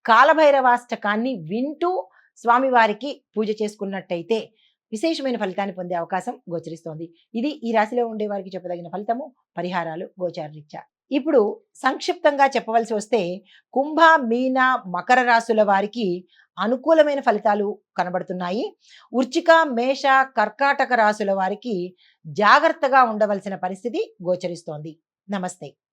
కాలభైరవాష్టకాన్ని వింటూ స్వామివారికి పూజ చేసుకున్నట్టయితే విశేషమైన ఫలితాన్ని పొందే అవకాశం గోచరిస్తోంది. ఇది ఈ రాశిలో ఉండే వారికి చెప్పదగిన ఫలితము, పరిహారాలు గోచారరీత్యా. ఇప్పుడు సంక్షిప్తంగా చెప్పవలసి వస్తే కుంభ, మీన, మకర రాశుల వారికి అనుకూలమైన ఫలితాలు కనబడుతున్నాయి. వృశ్చిక, మేష, కర్కాటక రాశుల వారికి జాగ్రత్తగా ఉండవలసిన పరిస్థితి గోచరిస్తోంది. నమస్తే.